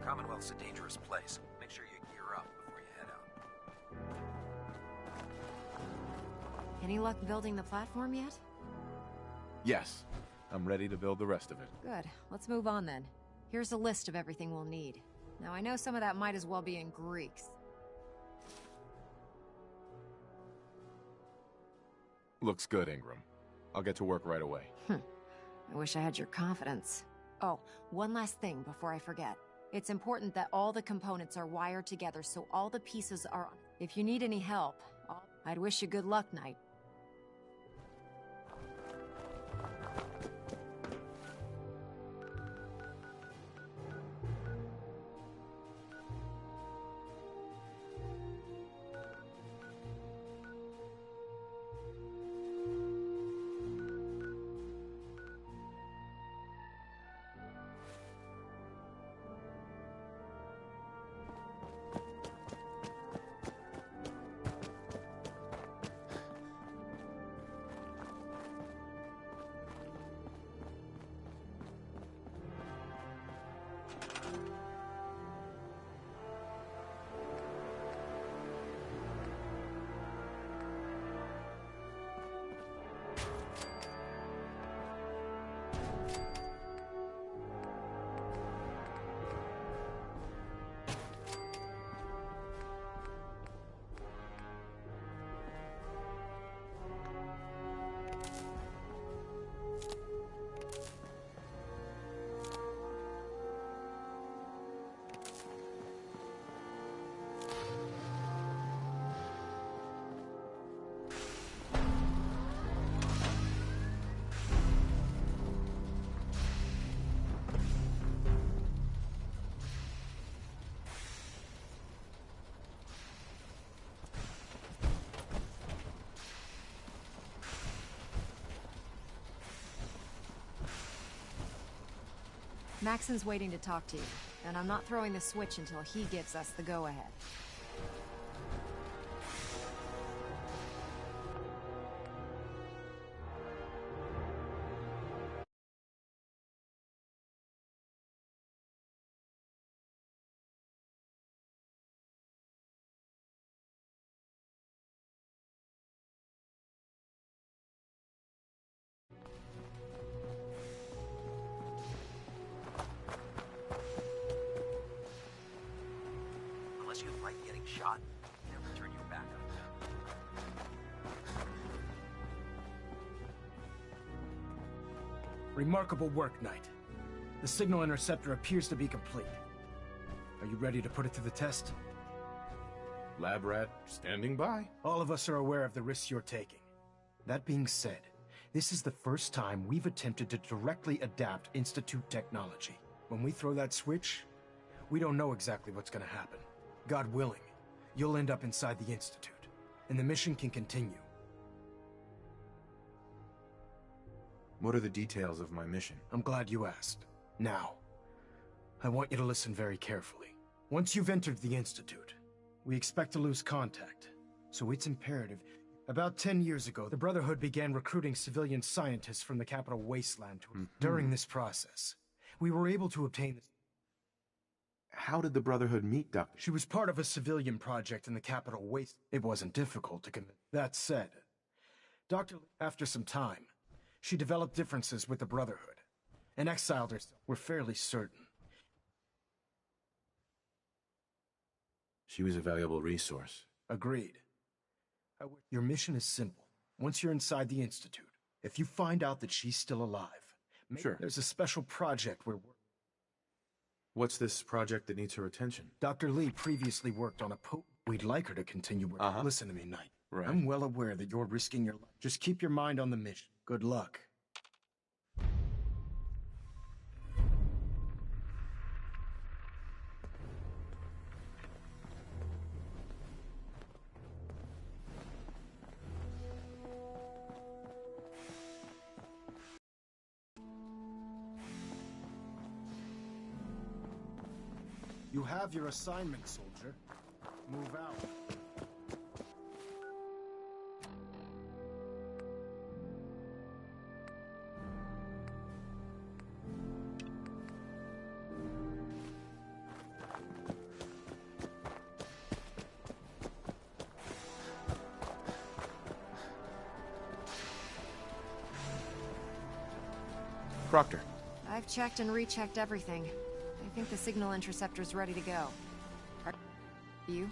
Commonwealth's a dangerous place. Make sure you gear up before you head out. Any luck building the platform yet? Yes. I'm ready to build the rest of it. Good. Let's move on then. Here's a list of everything we'll need. Now, I know some of that might as well be in Greek. Looks good, Ingram. I'll get to work right away. I wish I had your confidence. Oh, one last thing before I forget. It's important that all the components are wired together so all the pieces are... If you need any help, I'd wish you good luck, Knight. Maxon's waiting to talk to you, and I'm not throwing the switch until he gives us the go-ahead. Unless you like getting shot, never turn your back on them. Remarkable work, Knight. The signal interceptor appears to be complete. Are you ready to put it to the test? Lab rat standing by. All of us are aware of the risks you're taking. That being said, this is the first time we've attempted to directly adapt Institute technology. When we throw that switch, we don't know exactly what's gonna happen. God willing, you'll end up inside the Institute, and the mission can continue. What are the details of my mission? I'm glad you asked. Now, I want you to listen very carefully. Once you've entered the Institute, we expect to lose contact, so it's imperative. About 10 years ago, the Brotherhood began recruiting civilian scientists from the capital wasteland. During this process, we were able to obtain... How did the Brotherhood meet Dr. She was part of a civilian project in the capital waste. It wasn't difficult to convince. That said, after some time, she developed differences with the Brotherhood and exiled herself. We're fairly certain. She was a valuable resource. Agreed. Your mission is simple. Once you're inside the Institute, if you find out that she's still alive, Sure. There's a special project we're working. What's this project that needs her attention? Dr. Lee previously worked on a We'd like her to continue working. Listen to me, Knight. Right. I'm well aware that you're risking your life. Just keep your mind on the mission. Good luck. You have your assignment, soldier. Move out. Proctor. I've checked and rechecked everything. I think the signal interceptor's ready to go. Are you?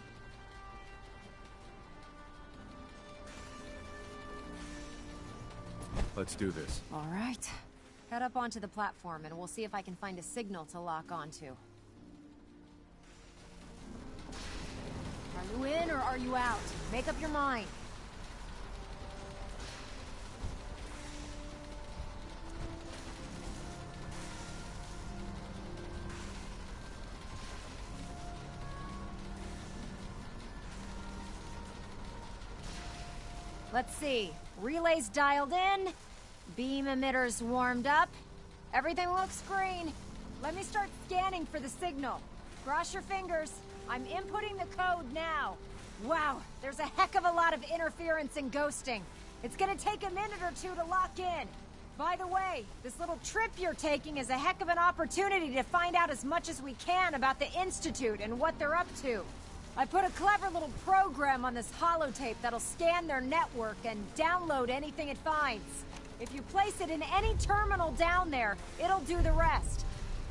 Let's do this. All right. Head up onto the platform and we'll see if I can find a signal to lock onto. Are you in or are you out? Make up your mind. Let's see. Relays dialed in. Beam emitters warmed up. Everything looks green. Let me start scanning for the signal. Cross your fingers. I'm inputting the code now. Wow, there's a heck of a lot of interference and ghosting. It's gonna take a minute or two to lock in. By the way, this little trip you're taking is a heck of an opportunity to find out as much as we can about the Institute and what they're up to. I put a clever little program on this holotape that'll scan their network and download anything it finds. If you place it in any terminal down there, it'll do the rest.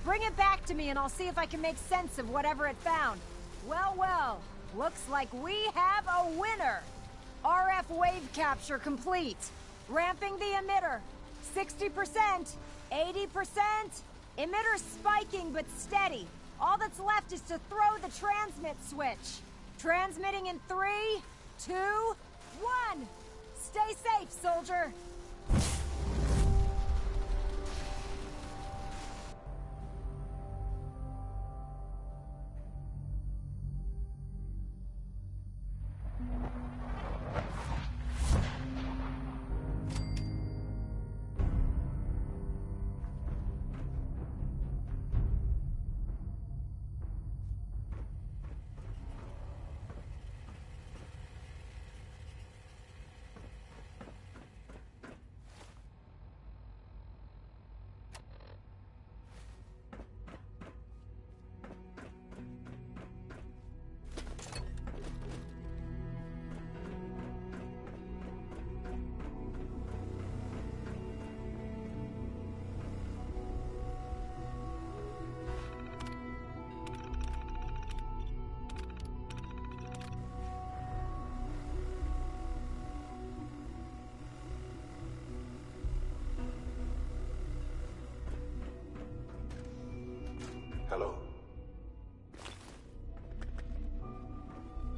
Bring it back to me and I'll see if I can make sense of whatever it found. Well, well, looks like we have a winner. RF wave capture complete. Ramping the emitter. 60%, 80%. Emitter spiking but steady. All that's left is to throw the transmit switch. Transmitting in 3, 2, 1. Stay safe, soldier. Hello.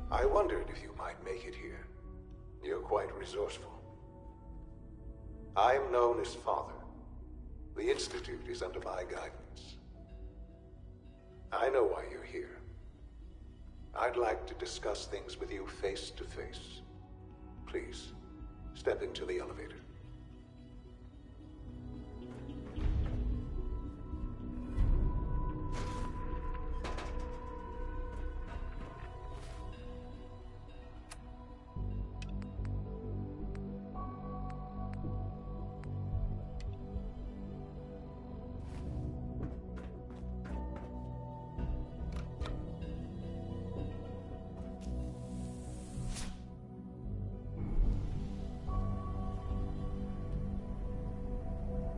I wondered if you might make it here. You're quite resourceful. I am known as Father. The Institute is under my guidance. I know why you're here. I'd like to discuss things with you face to face. Please, step into the elevator.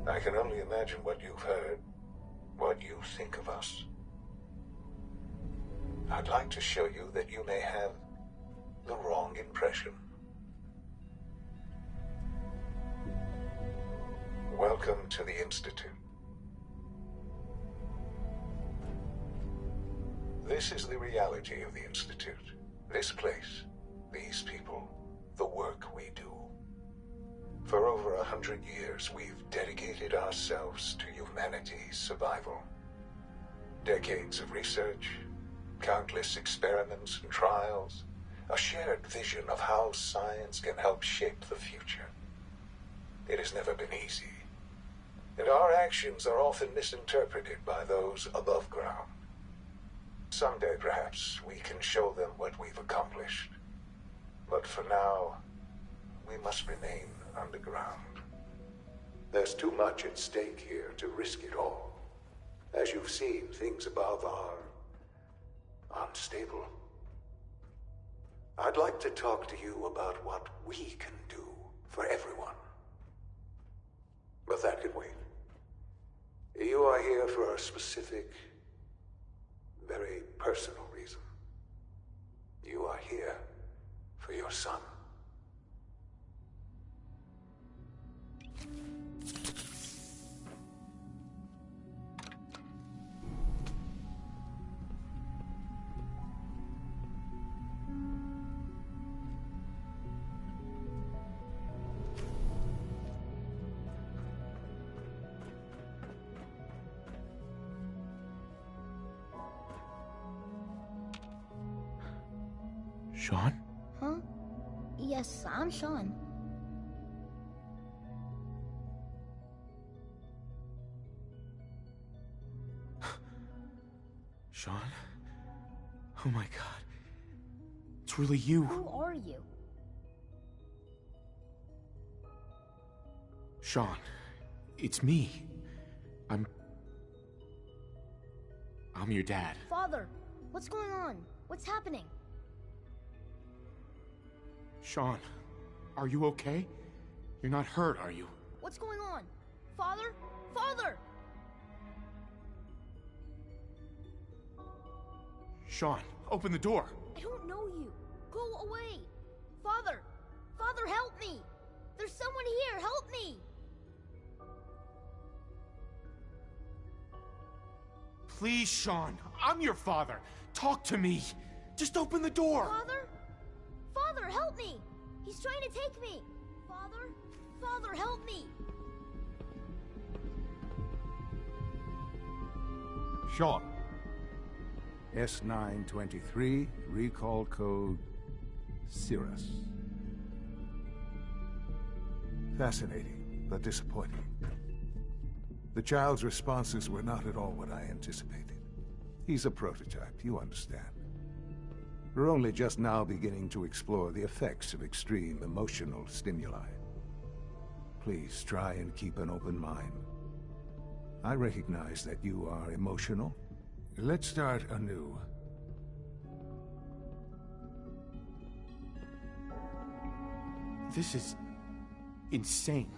I can only imagine what you've heard, what you think of us. I'd like to show you that you may have the wrong impression. Welcome to the Institute. This is the reality of the Institute. This place, these people, the work we do. For over 100 years, we've dedicated ourselves to humanity's survival. Decades of research, countless experiments and trials, a shared vision of how science can help shape the future. It has never been easy, and our actions are often misinterpreted by those above ground. Someday, perhaps, we can show them what we've accomplished. But for now, we must remain underground. There's too much at stake here to risk it all. As you've seen, things above are unstable. I'd like to talk to you about what we can do for everyone. But that can wait. You are here for a specific, very personal reason. You are here for your son. Sean? Huh? Yes, I'm Sean. Sean? Oh my god. It's really you. Who are you? Sean, it's me. I'm your dad. Father, what's going on? What's happening? Sean, are you okay? You're not hurt, are you? What's going on? Father? Father! Sean, open the door. I don't know you. Go away. Father! Father, help me! There's someone here, help me! Please, Sean, I'm your father. Talk to me. Just open the door. Father? Father, help me! He's trying to take me! Father? Father, help me! Sean. S923, recall code Cirrus. Fascinating, but disappointing. The child's responses were not at all what I anticipated. He's a prototype, you understand. We're only just now beginning to explore the effects of extreme emotional stimuli. Please try and keep an open mind. I recognize that you are emotional. Let's start anew. This is insane.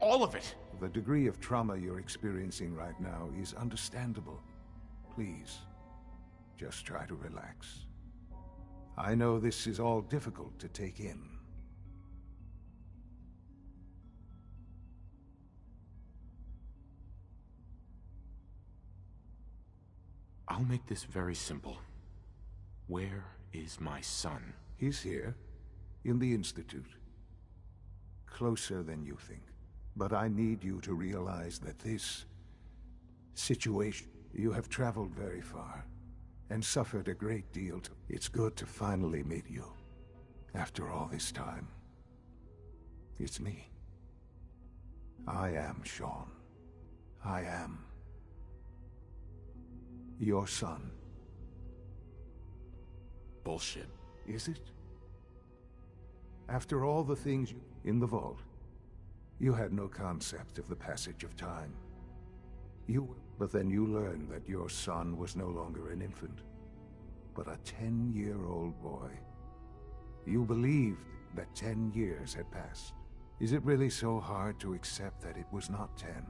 All of it. The degree of trauma you're experiencing right now is understandable. Please, just try to relax. I know this is all difficult to take in. I'll make this very simple. Where is my son? He's here, in the Institute. Closer than you think. But I need you to realize that this situation, you have traveled very far and suffered a great deal. It's good to finally meet you after all this time. It's me. I am Sean. I am your son. Bullshit. Is it? After all the things in the vault, you had no concept of the passage of time. But then you learned that your son was no longer an infant, but a 10-year-old boy. You believed that 10 years had passed. Is it really so hard to accept that it was not 10,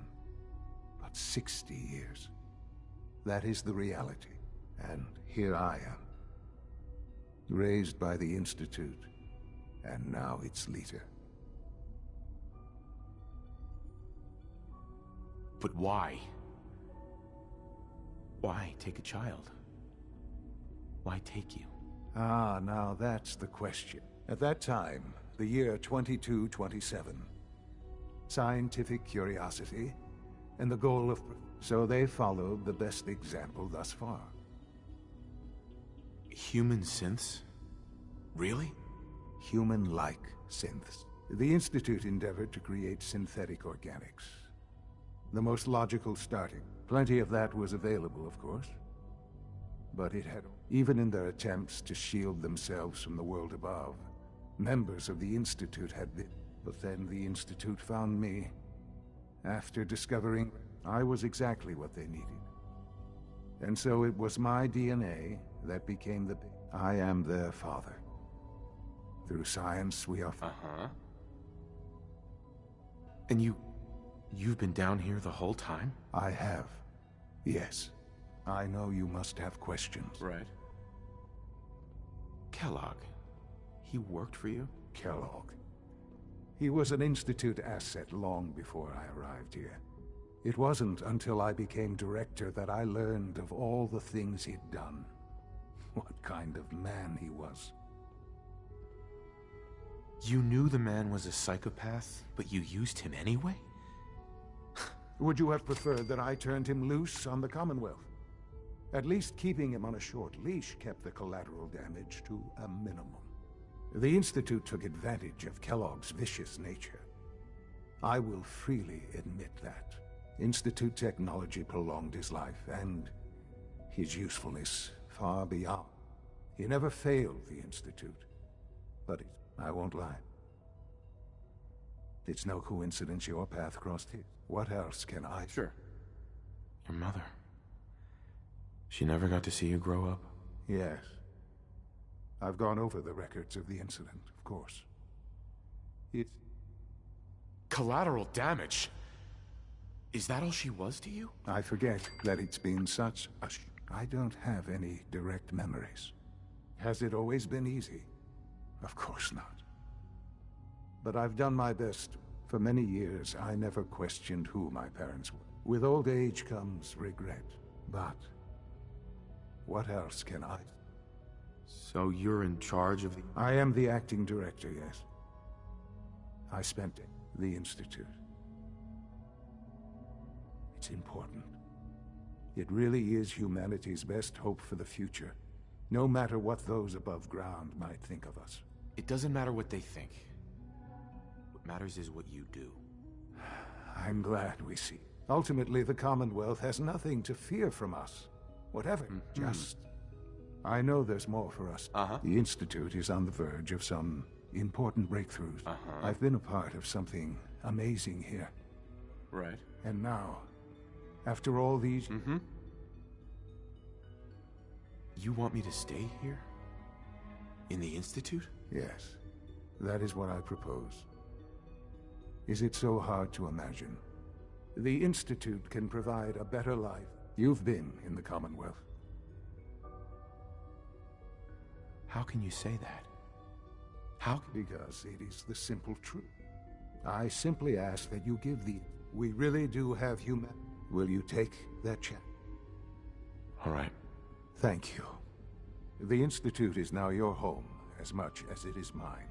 but 60 years? That is the reality, and here I am. Raised by the Institute, and now its leader. But why? Why take a child? Why take you? Ah, now that's the question. At that time, the year 2227, scientific curiosity and the goal of... So they followed the best example thus far. Human synths? Really? Human-like synths. The Institute endeavored to create synthetic organics. The most logical starting. Plenty of that was available, of course. But it had, even in their attempts to shield themselves from the world above, members of the Institute had been. But then the Institute found me. After discovering I was exactly what they needed. And so it was my DNA that became the... I am their father. Through science, we are... Uh-huh. And you've been down here the whole time? I have. Yes. I know you must have questions. Right. Kellogg. He worked for you? Kellogg. He was an Institute asset long before I arrived here. It wasn't until I became director that I learned of all the things he'd done. What kind of man he was. You knew the man was a psychopath, but you used him anyway? Would you have preferred that I turned him loose on the Commonwealth? At least keeping him on a short leash kept the collateral damage to a minimum. The Institute took advantage of Kellogg's vicious nature. I will freely admit that. Institute technology prolonged his life, and his usefulness far beyond. He never failed the Institute. But I won't lie. It's no coincidence your path crossed his. What else can I... Sure. Your mother. She never got to see you grow up? Yes. I've gone over the records of the incident, of course. It's... Collateral damage? Is that all she was to you? I forget that it's been such a... I don't have any direct memories. Has it always been easy? Of course not. But I've done my best. For many years, I never questioned who my parents were. With old age comes regret. But what else can I... So you're in charge of the... I am the acting director, yes. I spent the Institute. It's important. It really is humanity's best hope for the future, no matter what those above ground might think of us. It doesn't matter what they think. What matters is what you do. I'm glad we see. Ultimately, the Commonwealth has nothing to fear from us. Whatever, just... I know there's more for us. The Institute is on the verge of some important breakthroughs. I've been a part of something amazing here. Right. And now, after all these... You want me to stay here? In the Institute? Yes. That is what I propose. Is it so hard to imagine? The Institute can provide a better life. You've been in the Commonwealth. How can you say that? How? Because it is the simple truth. I simply ask that you give the... We really do have human... Will you take that chance? All right. Thank you. The Institute is now your home, as much as it is mine.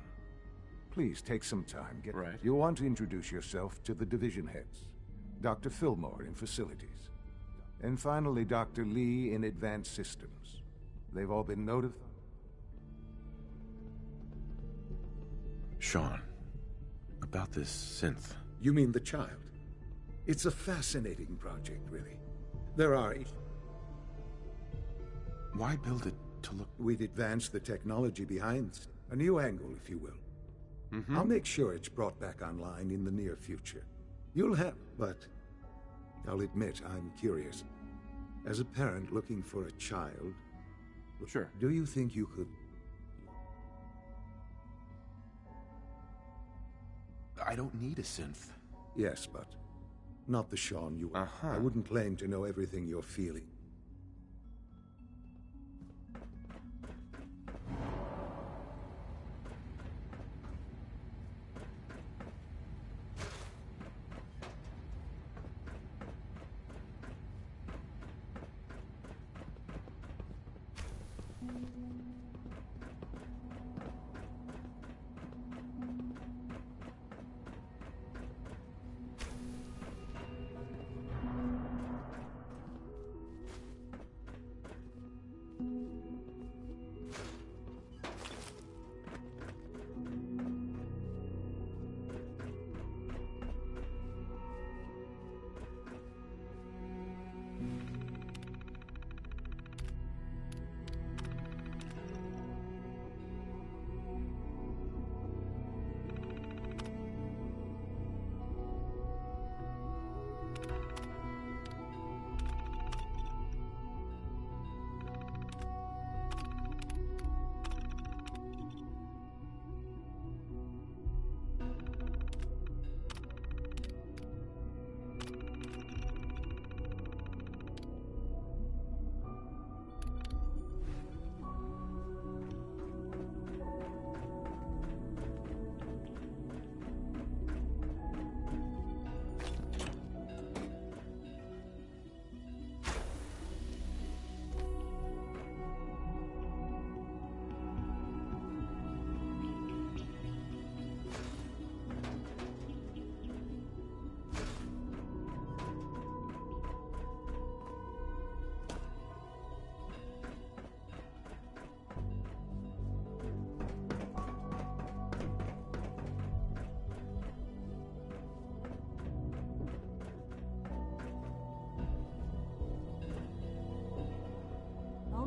Please take some time. Right. You'll want to introduce yourself to the division heads. Dr. Fillmore in Facilities. And finally, Dr. Lee in Advanced Systems. They've all been notified. Sean, about this synth. You mean the child? It's a fascinating project, really. There are... Why build it to look... We'd advance the technology behind. A new angle, if you will. I'll make sure it's brought back online in the near future. You'll have... But I'll admit I'm curious. As a parent looking for a child... Sure. Do you think you could... I don't need a synth. Yes, but not the Sean you are. I wouldn't claim to know everything you're feeling.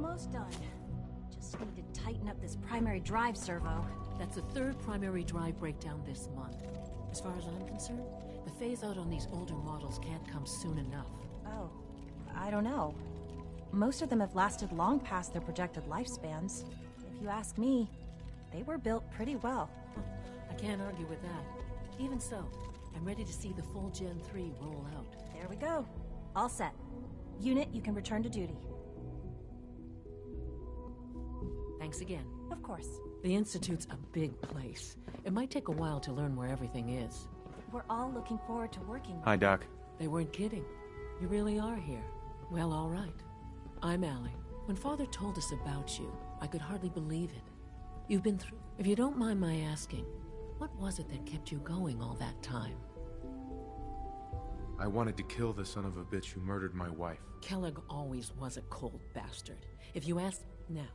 Almost done. Just need to tighten up this primary drive servo. That's the third primary drive breakdown this month. As far as I'm concerned, the phase-out on these older models can't come soon enough. Oh, I don't know. Most of them have lasted long past their projected lifespans. If you ask me, they were built pretty well. I can't argue with that. Even so, I'm ready to see the full Gen 3 roll out. There we go. All set. Unit, you can return to duty. Thanks again. Of course. The Institute's a big place. It might take a while to learn where everything is. We're all looking forward to working with Hi, Doc. They weren't kidding. You really are here. Well, all right. I'm Allie. When Father told us about you, I could hardly believe it. You've been through... If you don't mind my asking, what was it that kept you going all that time? I wanted to kill the son of a bitch who murdered my wife. Kellogg always was a cold bastard. If you ask... Now,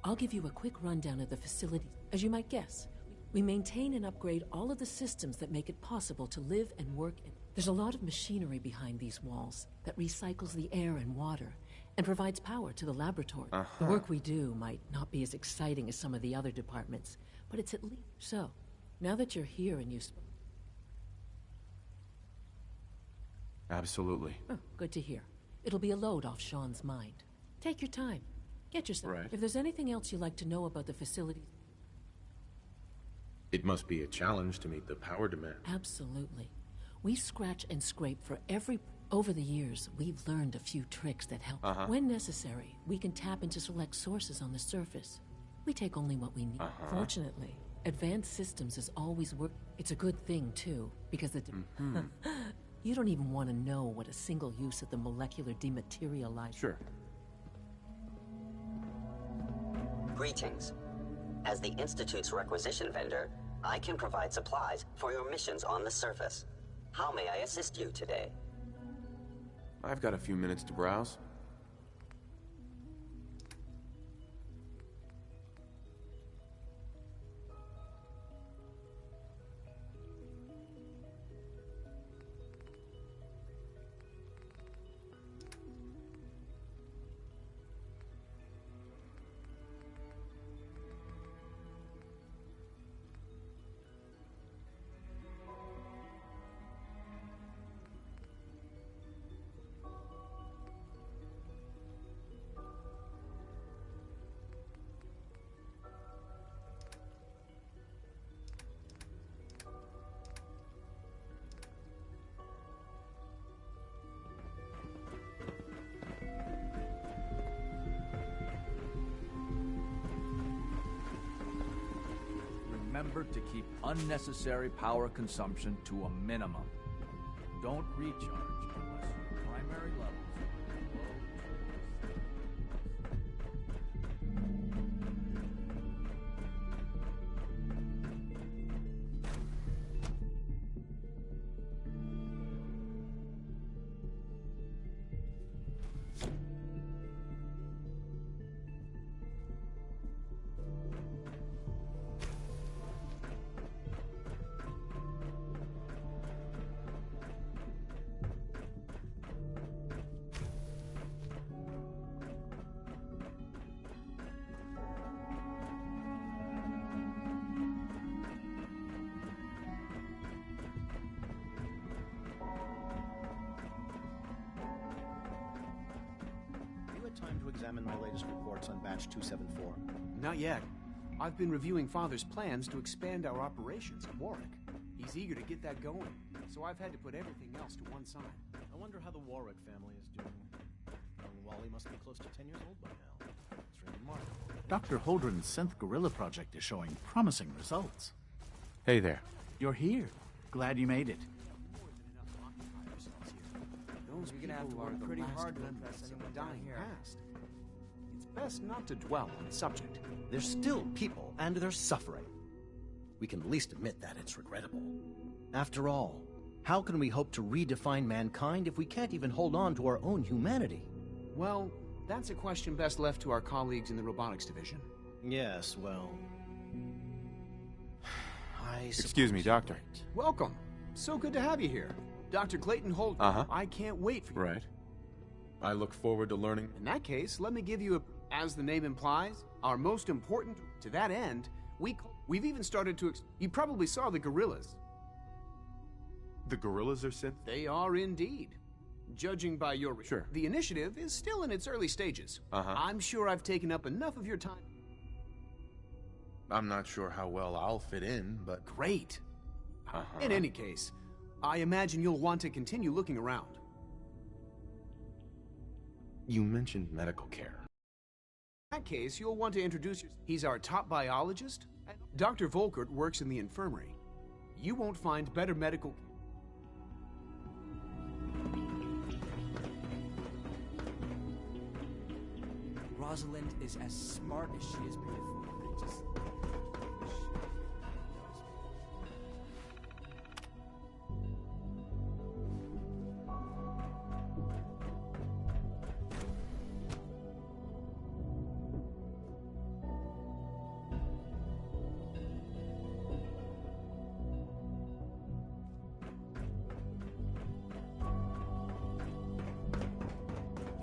I'll give you a quick rundown of the facility. As you might guess, we maintain and upgrade all of the systems that make it possible to live and work in... There's a lot of machinery behind these walls that recycles the air and water and provides power to the laboratory. The work we do might not be as exciting as some of the other departments, but it's at least... So, now that you're here and you... Absolutely. Oh, good to hear. It'll be a load off Sean's mind. Take your time. Get yourself... Right. If there's anything else you'd like to know about the facility... It must be a challenge to meet the power demand. Absolutely. We scratch and scrape for every... Over the years, we've learned a few tricks that help. When necessary, we can tap into select sources on the surface. We take only what we need. Fortunately, advanced systems has always worked. It's a good thing, too, because the... You don't even want to know what a single use of the molecular dematerializer... Sure. Greetings. As the Institute's requisition vendor, I can provide supplies for your missions on the surface. How may I assist you today? I've got a few minutes to browse. Remember to keep unnecessary power consumption to a minimum. Don't recharge unless your primary levels are low. Time to examine my latest reports on Batch 274. Not yet. I've been reviewing Father's plans to expand our operations at Warwick. He's eager to get that going, so I've had to put everything else to one side. I wonder how the Warwick family is doing. Young Wally must be close to 10 years old by now. It's really remarkable. Dr. Holdren's Synth Gorilla project is showing promising results. Hey there. You're here. Glad you made it. Those people are pretty hard to impress anyone dying past. It's best not to dwell on the subject. They're still people, and they're suffering. We can at least admit that it's regrettable. After all, how can we hope to redefine mankind if we can't even hold on to our own humanity? Well, that's a question best left to our colleagues in the robotics division. Yes, well... Excuse me, Doctor. Welcome. So good to have you here. Dr. Clayton Holdren. I can't wait for you. Right. I look forward to learning. In that case, let me give you a... As the name implies, our most important. To that end, we've even started to. You probably saw the gorillas. The gorillas are synth? They are indeed. Judging by your. Sure. The initiative is still in its early stages. I'm sure I've taken up enough of your time. I'm not sure how well I'll fit in, but... Great. In any case, I imagine you'll want to continue looking around. You mentioned medical care. In that case, you'll want to introduce yourself. He's our top biologist. Dr. Volkert works in the infirmary. You won't find better medical... Rosalind is as smart as she is beautiful. I just...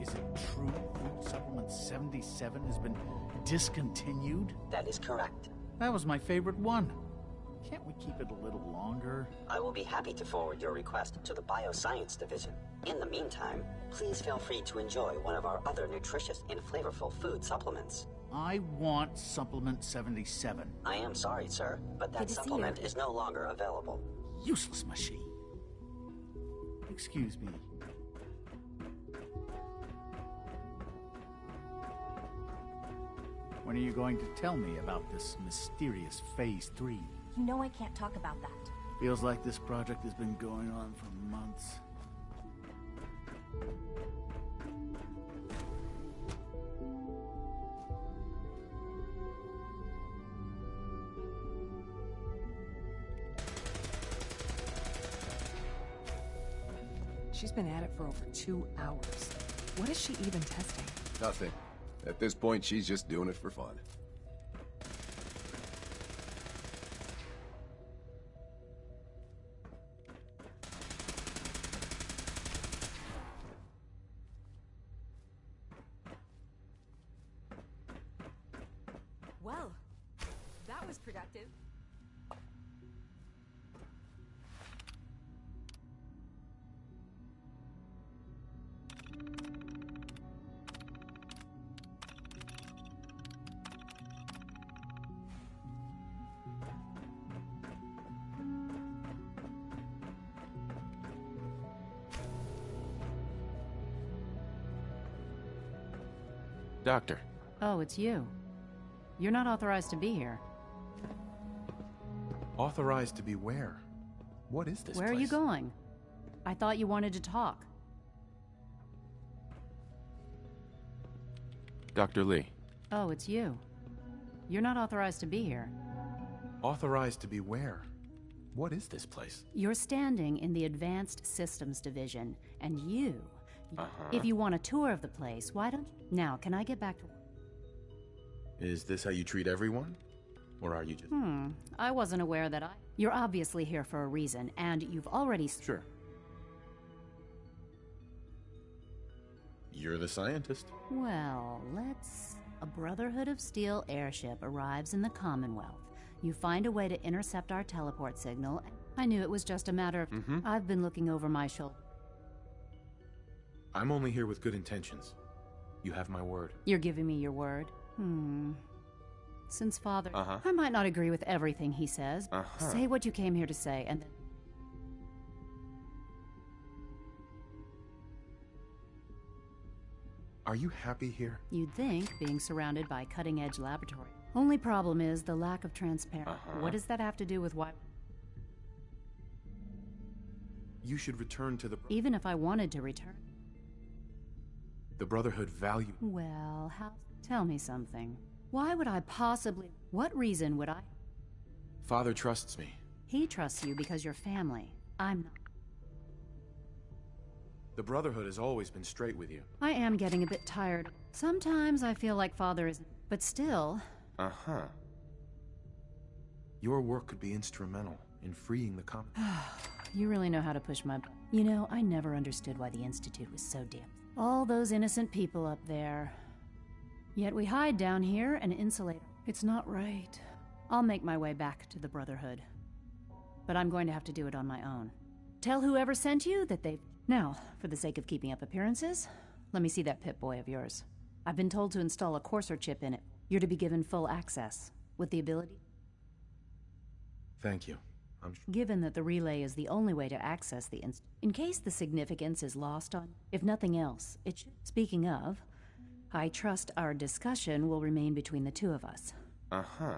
Is it true Food Supplement 77 has been discontinued? That is correct. That was my favorite one. Can't we keep it a little longer? I will be happy to forward your request to the Bioscience Division. In the meantime, please feel free to enjoy one of our other nutritious and flavorful food supplements. I want Supplement 77. I am sorry, sir, but that supplement is no longer available. Useless machine. Excuse me. When are you going to tell me about this mysterious Phase 3? You know I can't talk about that. Feels like this project has been going on for months. She's been at it for over 2 hours. What is she even testing? Nothing. At this point, she's just doing it for fun. Well, that was productive. Doctor. Oh, it's you. You're not authorized to be here. Authorized to be where? What is this Where place? are you going? I thought you wanted to talk. Dr. Lee. Oh, it's you. You're not authorized to be here. Authorized to be where? What is this place? You're standing in the Advanced Systems Division, and you... If you want a tour of the place, why don't... Now, can I get back to... Is this how you treat everyone? Or are you just... I wasn't aware that I... You're obviously here for a reason, and you've already... Sure. You're the scientist. Well, let's... A Brotherhood of Steel airship arrives in the Commonwealth. You find a way to intercept our teleport signal. I knew it was just a matter of... I've been looking over my shoulder. I'm only here with good intentions. You have my word. You're giving me your word? Since Father... I might not agree with everything he says. Say what you came here to say, and then... Are you happy here? You'd think, being surrounded by cutting-edge laboratory. Only problem is the lack of transparency. What does that have to do with why... You should return to the... Even if I wanted to return... The Brotherhood value... Well, how... Tell me something. Why would I possibly... What reason would I... Father trusts me. He trusts you because you're family. I'm not. The Brotherhood has always been straight with you. I am getting a bit tired. Sometimes I feel like Father is... But still... Your work could be instrumental in freeing the You really know how to push my... You know, I never understood why the Institute was so damn... All those innocent people up there... Yet we hide down here and insulate. It's not right. I'll make my way back to the Brotherhood. But I'm going to have to do it on my own. Tell whoever sent you that they've... Now, for the sake of keeping up appearances, let me see that Pip-Boy of yours. I've been told to install a Courser chip in it. You're to be given full access, with the ability... Thank you. Given that the relay is the only way to access the in case the significance is lost on... If nothing else, it should... Speaking of, I trust our discussion will remain between the two of us. Uh-huh.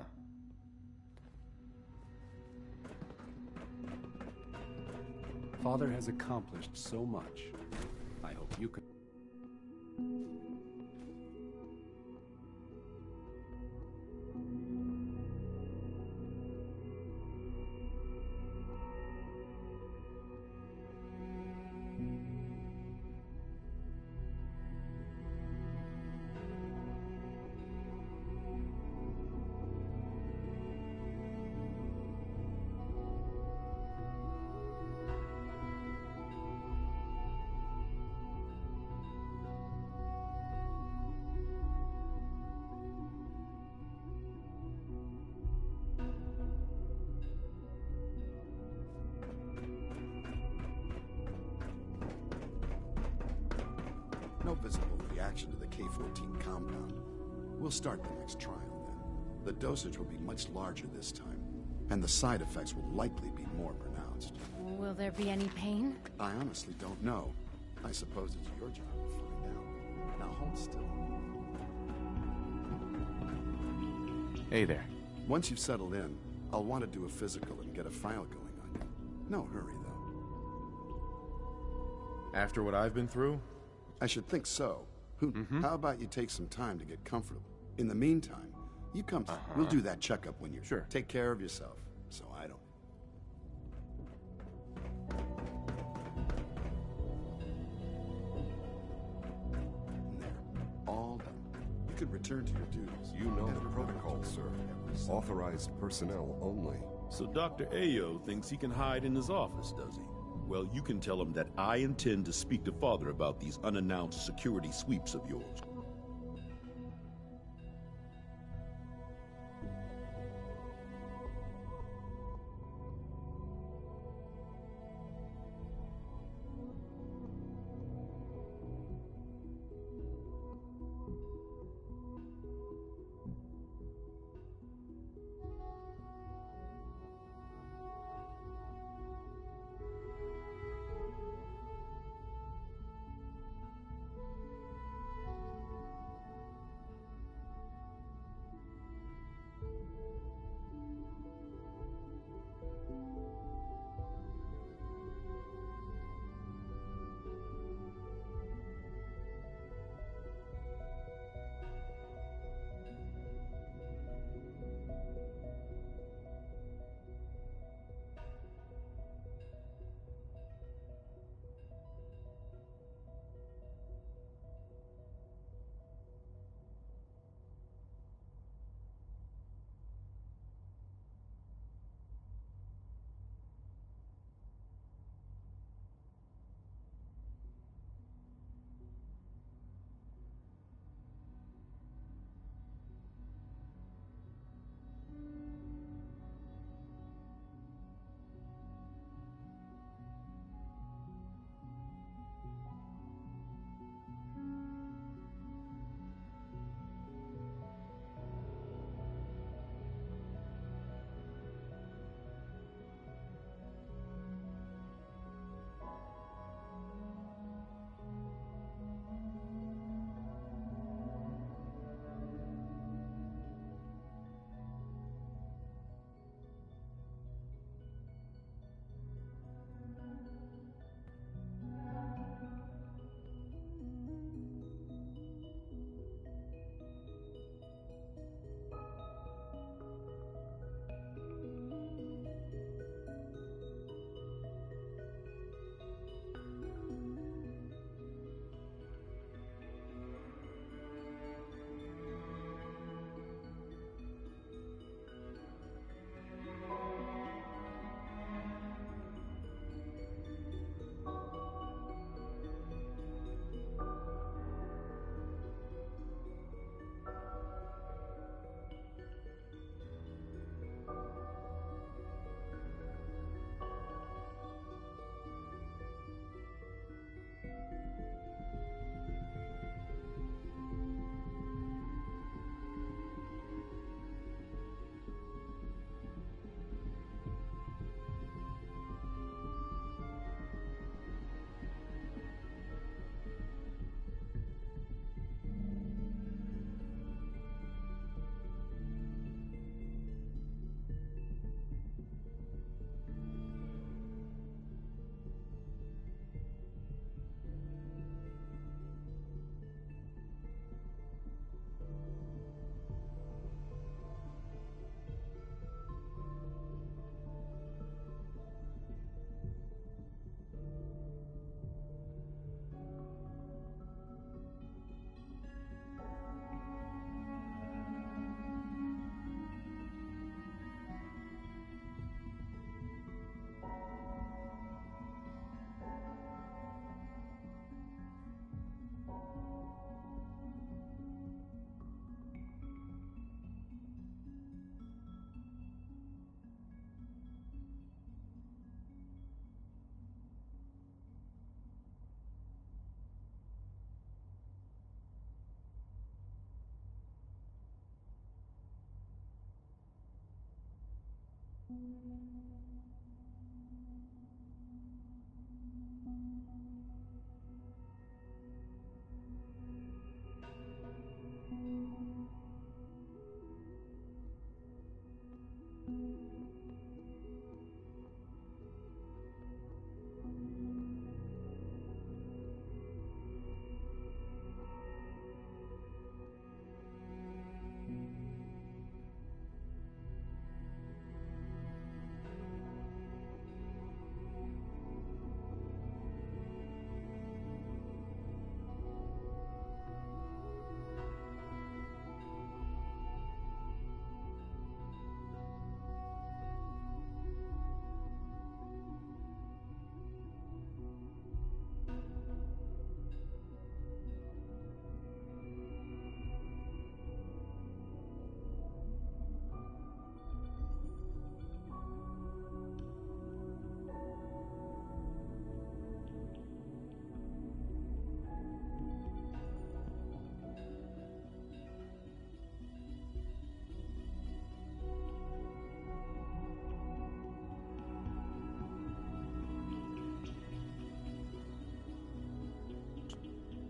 Father has accomplished so much. I hope you can... No visible reaction to the K-14 compound. We'll start the next trial then. The dosage will be much larger this time, and the side effects will likely be more pronounced. Will there be any pain? I honestly don't know. I suppose it's your job to find out. Now hold still. Hey there. Once you've settled in, I'll want to do a physical and get a file going on you. No hurry, though. After what I've been through? I should think so. How about you take some time to get comfortable? In the meantime, you come... We'll do that checkup when you're... Sure. Take care of yourself, so I don't... There. All done. You could return to your duties. You know the protocol, sir. Authorized personnel only. So Dr. Ayo thinks he can hide in his office, does he? Well, you can tell him that I intend to speak to Father about these unannounced security sweeps of yours.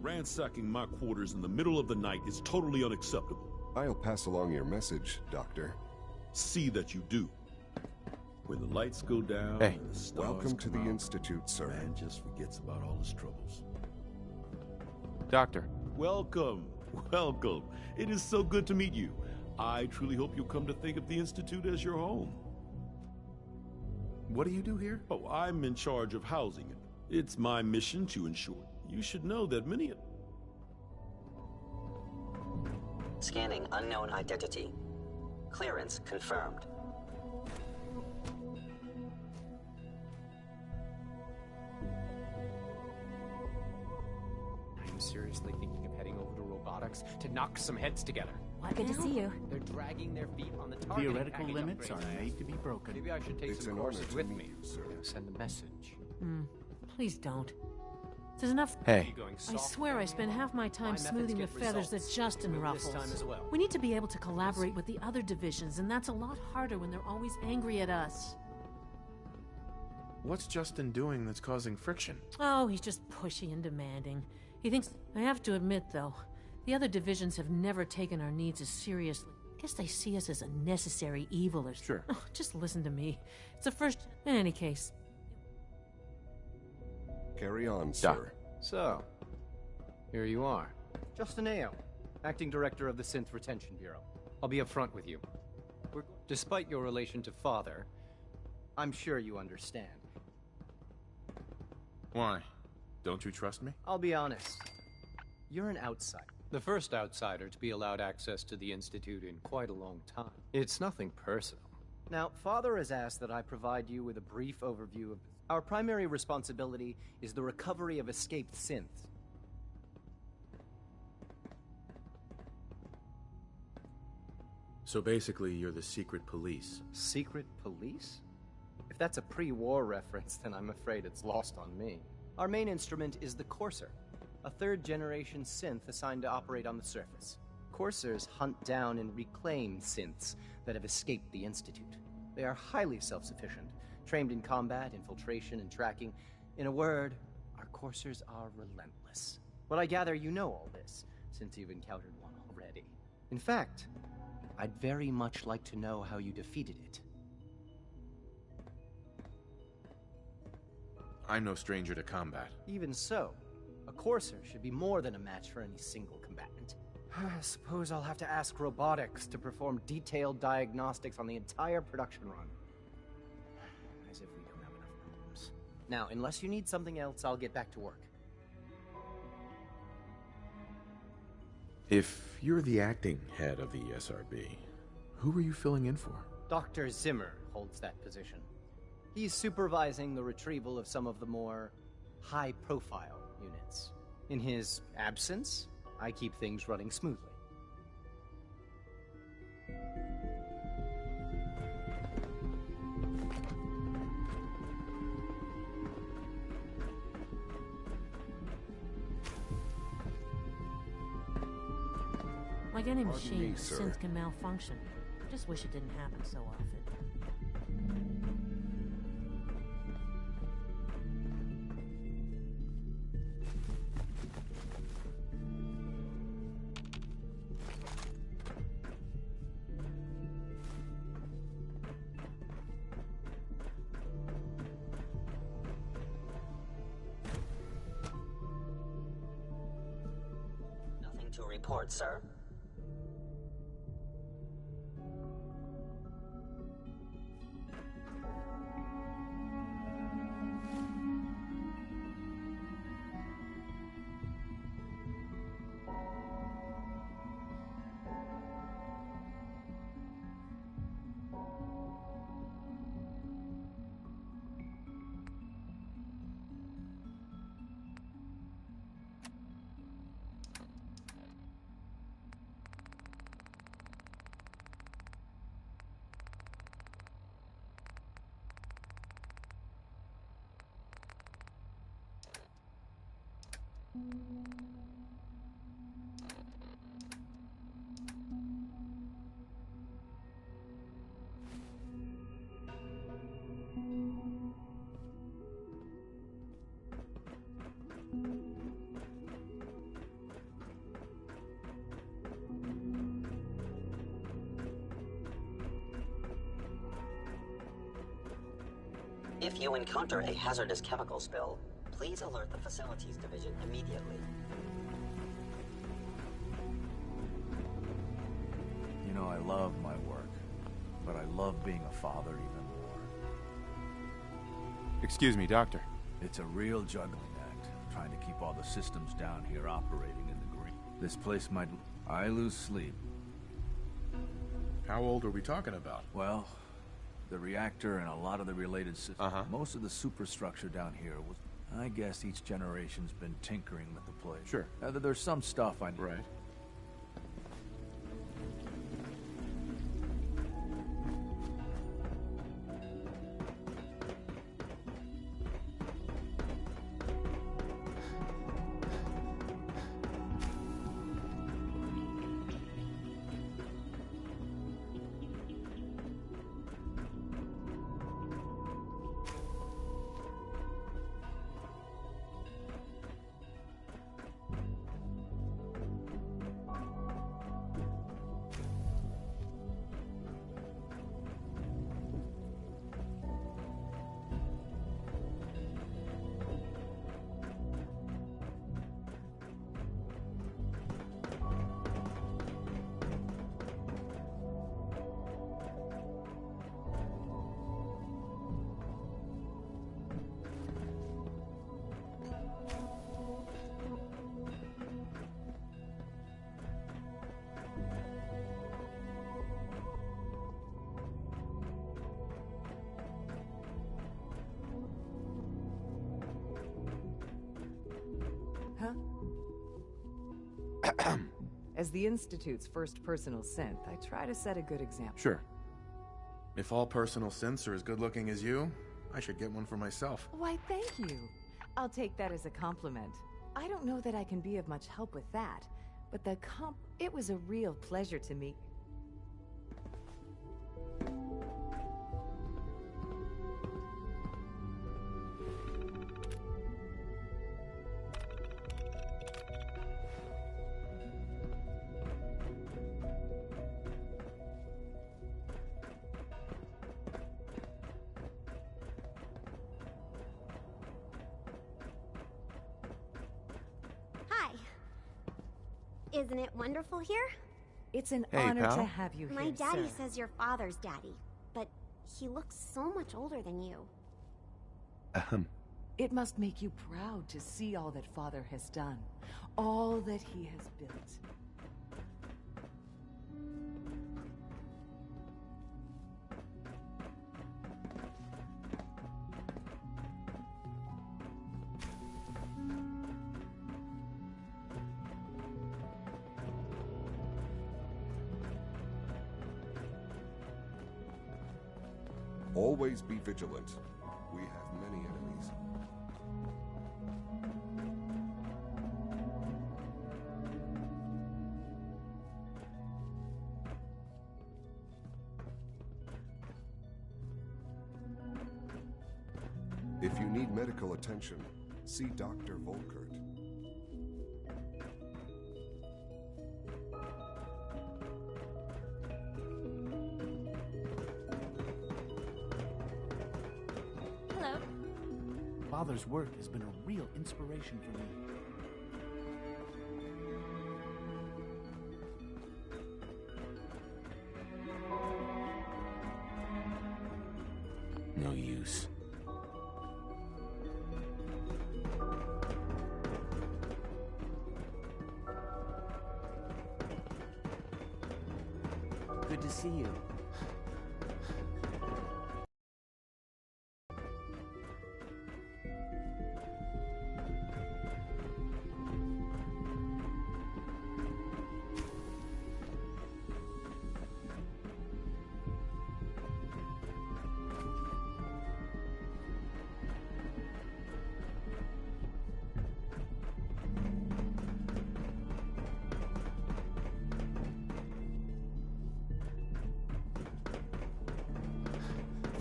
Ransacking my quarters in the middle of the night is totally unacceptable. I'll pass along your message, Doctor. See that you do. When the lights go down, Hey, and the stars welcome to come the out, Institute, sir. Man just forgets about all his troubles. Doctor. Welcome, welcome. It is so good to meet you. I truly hope you'll come to think of the Institute as your home. What do you do here? Oh, I'm in charge of housing it. It's my mission to ensure. You should know that many... Scanning unknown identity. Clearance confirmed. I'm seriously thinking of heading over to robotics to knock some heads together. Good to see you. They're dragging their feet on the targeting Theoretical package limits upgrades. are made to be broken. Maybe I should take It's some an honor courses to with meet me. you, sir. Send a message. Please don't. There's enough. Hey. I swear I spend half my time methods smoothing the get feathers that results. Justin Will ruffles. this time as well. We need to be able to collaborate with the other divisions, and that's a lot harder when they're always angry at us. What's Justin doing that's causing friction? Oh, he's just pushy and demanding. He thinks... I have to admit, though, the other divisions have never taken our needs as seriously. I guess they see us as a necessary evil or... Sure. Oh, just listen to me. It's the first... In any case. Carry on, sir. So, here you are. Justin Ayo, Acting Director of the Synth Retention Bureau. I'll be upfront with you. Despite your relation to Father, I'm sure you understand. Why? Don't you trust me? I'll be honest. You're an outsider. The first outsider to be allowed access to the Institute in quite a long time. It's nothing personal. Now, Father has asked that I provide you with a brief overview of... Our primary responsibility is the recovery of escaped synths. So basically, you're the secret police. Secret police? If that's a pre-war reference, then I'm afraid it's lost on me. Our main instrument is the Courser, a third-generation synth assigned to operate on the surface. Coursers hunt down and reclaim synths that have escaped the Institute. They are highly self-sufficient, trained in combat, infiltration, and tracking. In a word, our Coursers are relentless. But I gather you know all this, since you've encountered one already. In fact, I'd very much like to know how you defeated it. I'm no stranger to combat. Even so, a Courser should be more than a match for any single combatant. I suppose I'll have to ask robotics to perform detailed diagnostics on the entire production run. As if we don't have enough problems. Now, unless you need something else, I'll get back to work. If you're the acting head of the ESRB, who are you filling in for? Dr. Zimmer holds that position. He's supervising the retrieval of some of the more high-profile units. In his absence, I keep things running smoothly. Like any Pardon machine, me, the sir. synth can malfunction. Just wish it didn't happen so often. to report, sir. If you encounter a hazardous chemical spill, please alert the Facilities Division immediately. You know, I love my work, but I love being a father even more. Excuse me, Doctor. It's a real juggling act, trying to keep all the systems down here operating in the green. This place might... I lose sleep. How old are we talking about? Well, the reactor and a lot of the related systems. Most of the superstructure down here was... I guess each generation's been tinkering with the place. Sure. There's some stuff I... Right. As the Institute's first personal synth, I try to set a good example. Sure. If all personal synths are as good-looking as you, I should get one for myself. Why, thank you. I'll take that as a compliment. I don't know that I can be of much help with that, but it was a real pleasure to meet. Isn't it wonderful here? It's an honor to have you here, My daddy sir. says you're father's daddy, but he looks so much older than you. It must make you proud to see all that Father has done, all that he has built. Always be vigilant. We have many enemies. If you need medical attention, see Dr. Volkert. Father's work has been a real inspiration for me. No use. Good to see you.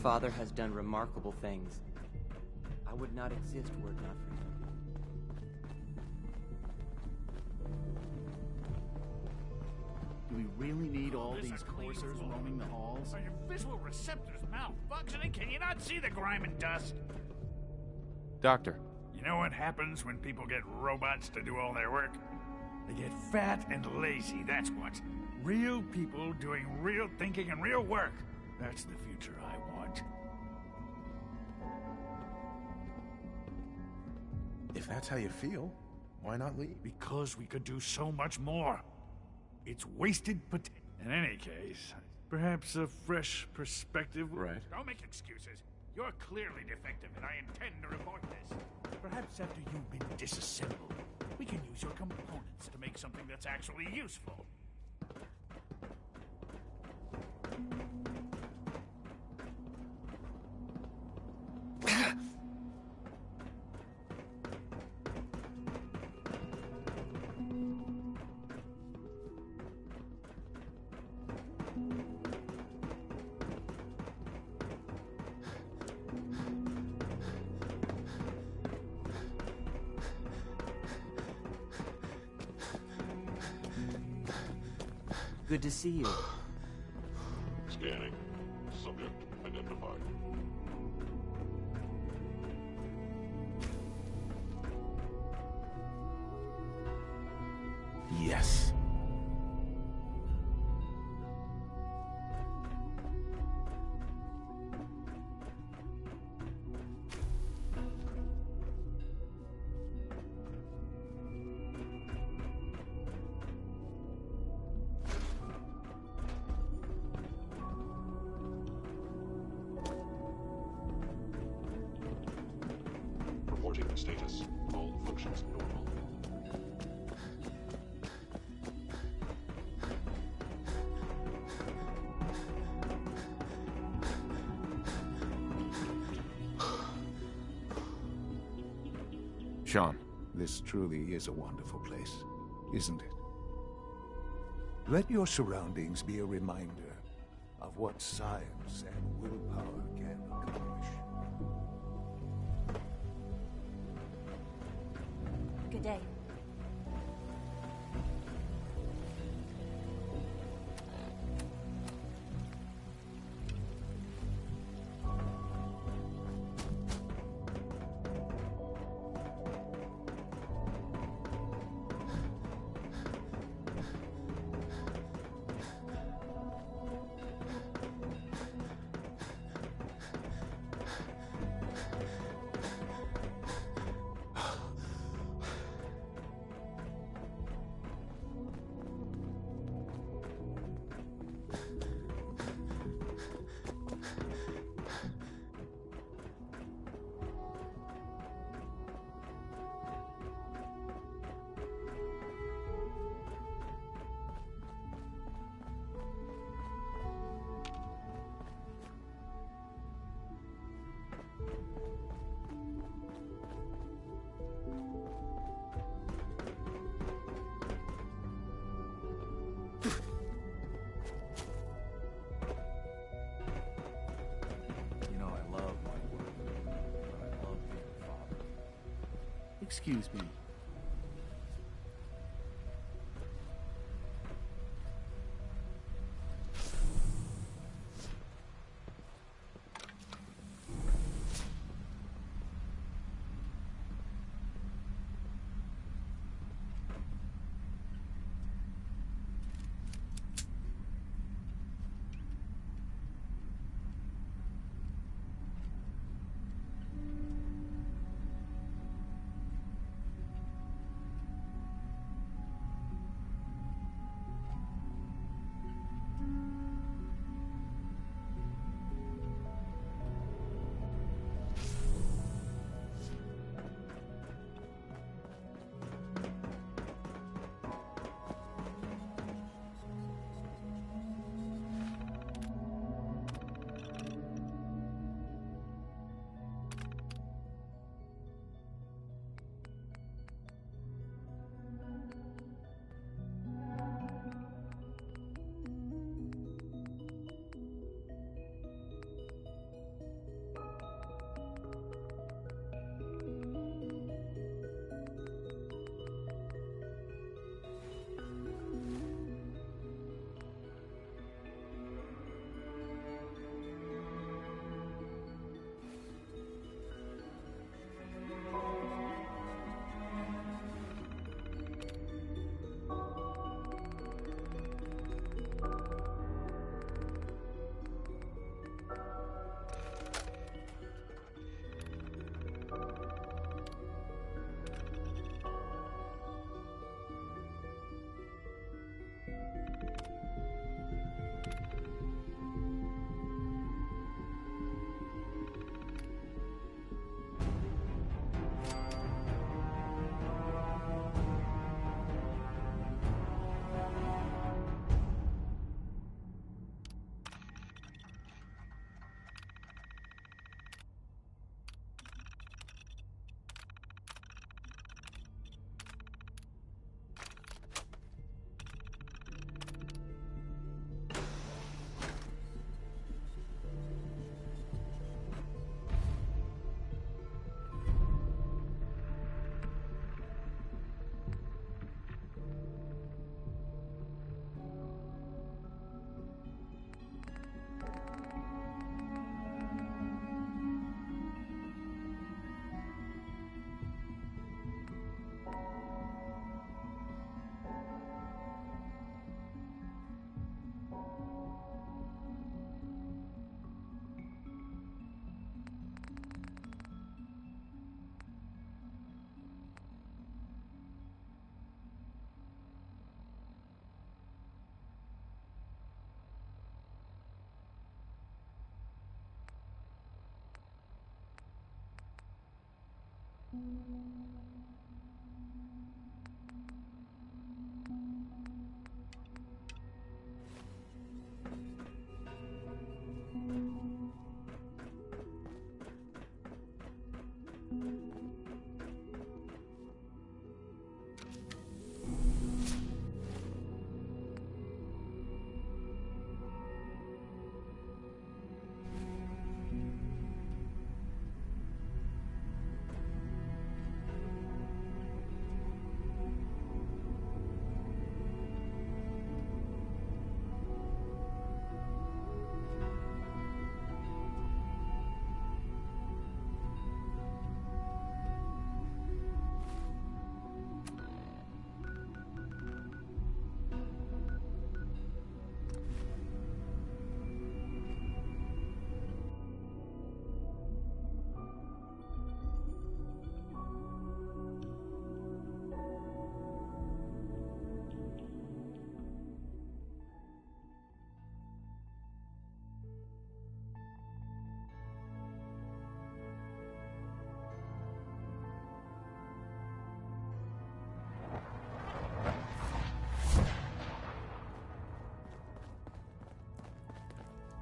Father has done remarkable things. I would not exist were it not for him. Do we really need all these coursers roaming the halls? Are your visual receptors malfunctioning? Can you not see the grime and dust? Doctor. You know what happens when people get robots to do all their work? They get fat and lazy, that's what. Real people doing real thinking and real work. That's the future I want. If that's how you feel, why not leave? Because we could do so much more. It's wasted potential. In any case, perhaps a fresh perspective. Right. Don't make excuses. You're clearly defective, and I intend to report this. Perhaps after you've been disassembled, we can use your components to make something that's actually useful. Good to see you. Scanning. Subject identified. Yes. Reporting status. All functions normal. Sean. This truly is a wonderful place, isn't it? Let your surroundings be a reminder of what science and willpower can accomplish. Good day. Excuse me.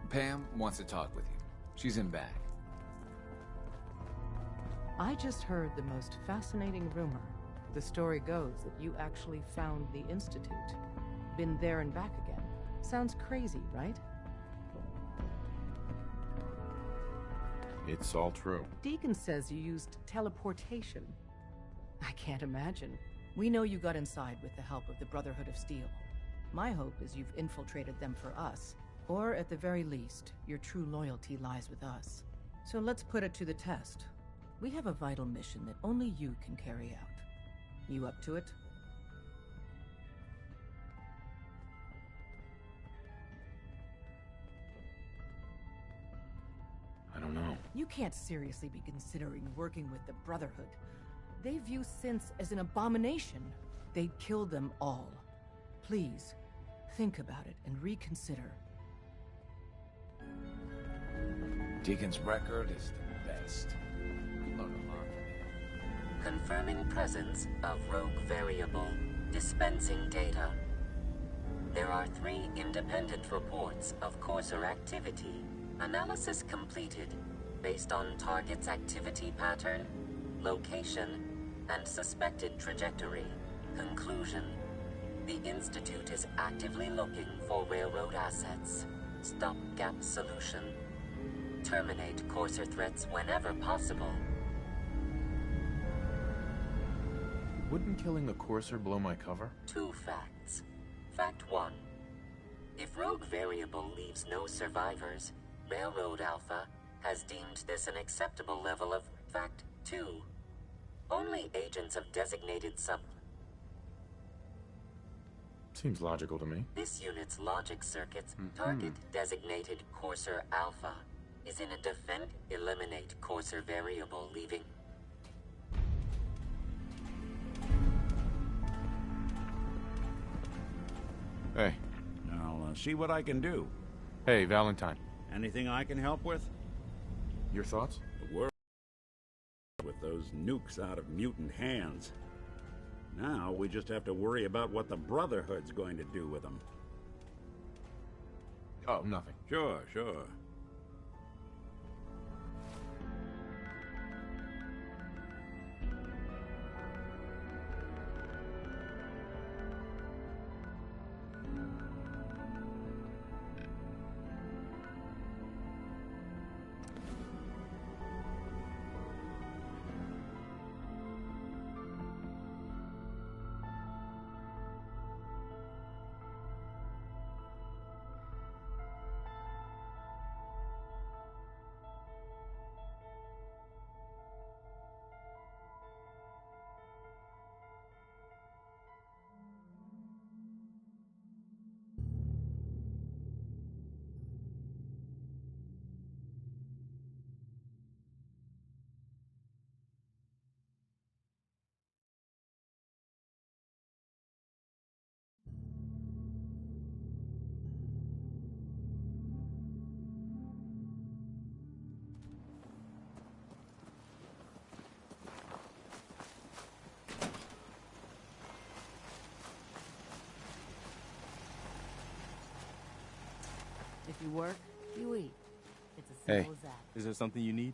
Pam wants to talk with you. She's in back. I just heard the most fascinating rumor. The story goes that you actually found the Institute. Been there and back again. Sounds crazy, right? It's all true. Deacon says you used teleportation. I can't imagine. We know you got inside with the help of the Brotherhood of Steel. My hope is you've infiltrated them for us. Or at the very least, your true loyalty lies with us. So let's put it to the test. We have a vital mission that only you can carry out. You up to it? I don't know. You can't seriously be considering working with the Brotherhood. They view synths as an abomination. They'd kill them all. Please, think about it and reconsider. Deacon's record is the best. Learn a lot. Confirming presence of rogue variable. Dispensing data. There are 3 independent reports of Courser activity. Analysis completed based on target's activity pattern, location, and suspected trajectory. Conclusion. The Institute is actively looking for railroad assets. Stopgap solution. Terminate Courser threats whenever possible. Wouldn't killing the Courser blow my cover? 2 facts. Fact 1. If Rogue Variable leaves no survivors, Railroad Alpha has deemed this an acceptable level of Fact 2. Only agents of designated sub... Seems logical to me. This unit's logic circuit's target designated Courser Alpha is in a defend eliminate Courser variable leaving. Hey. I'll see what I can do. Hey, Valentine. Anything I can help with? Your thoughts? The world with those nukes out of mutant hands. Now we just have to worry about what the Brotherhood's going to do with them. Oh, nothing. Sure. You work, you eat. It's as Hey, simple as that. is there something you need?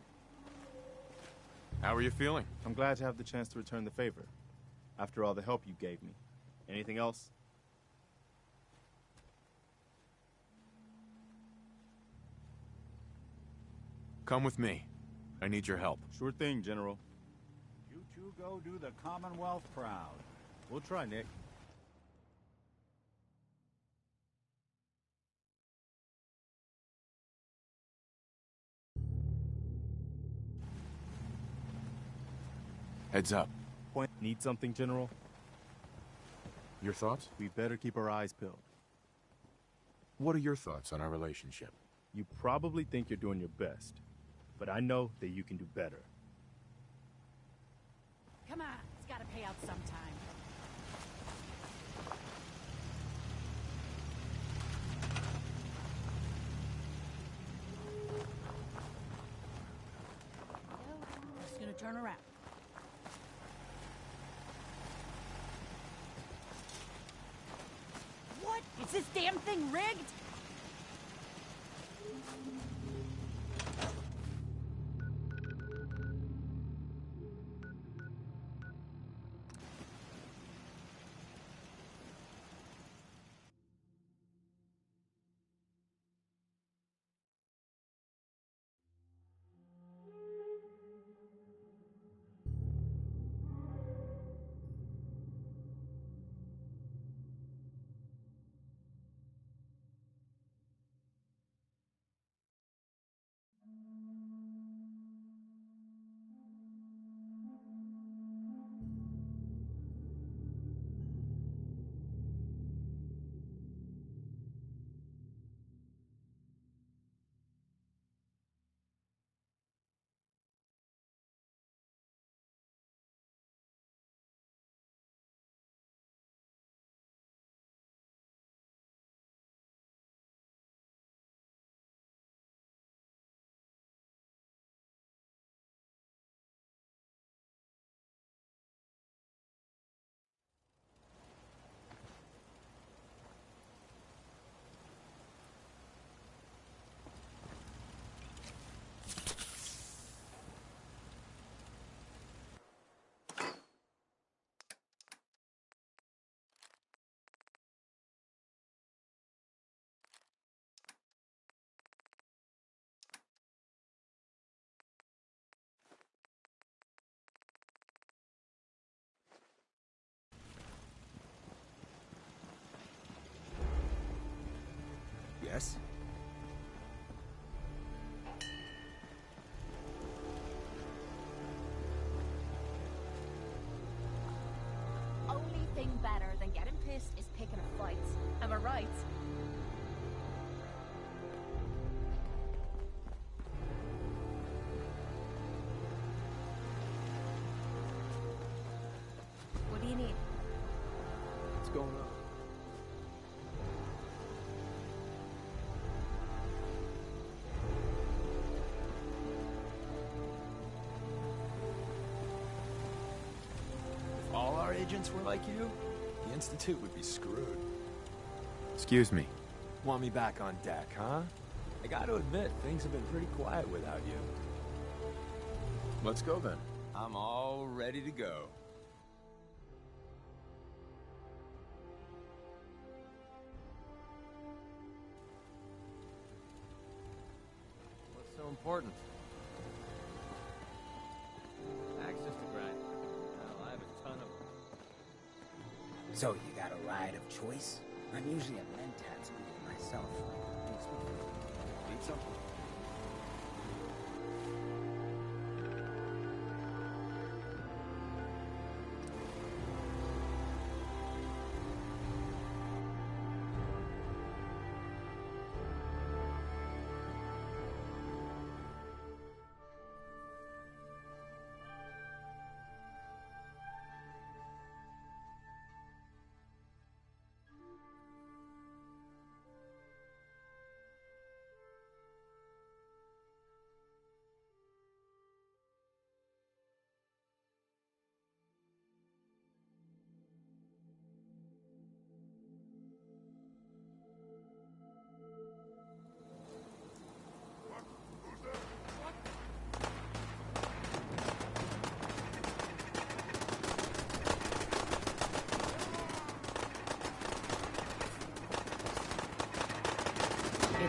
How are you feeling? I'm glad to have the chance to return the favor. After all the help you gave me. Anything else? Come with me. I need your help. Sure thing, General. You two go do the Commonwealth proud. We'll try, Nick. Heads up. Need something, General? Your thoughts? We better keep our eyes peeled. What are your thoughts on our relationship? You probably think you're doing your best, but I know that you can do better. Come on, it's gotta pay out sometime. I'm just gonna turn around. What? Is this damn thing rigged? Yes? Only thing better than getting pissed is picking a fight. Am I right? What do you need? What's going on? If all our agents were like you, the Institute would be screwed. Excuse me. Want me back on deck, huh? I gotta admit, things have been pretty quiet without you. Let's go then. I'm all ready to go. What's so important? Access to grind. Hell, I have a ton of them. So you got a ride of choice? I'm usually a Mentats myself. Need something?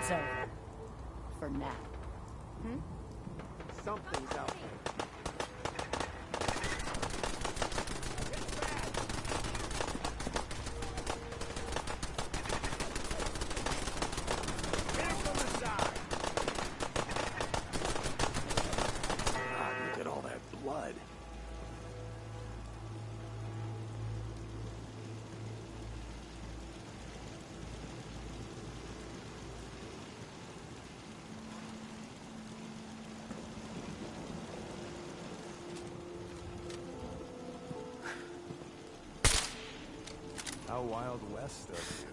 It's over. For now. Something's out there. Look at all that blood. How Wild West of you.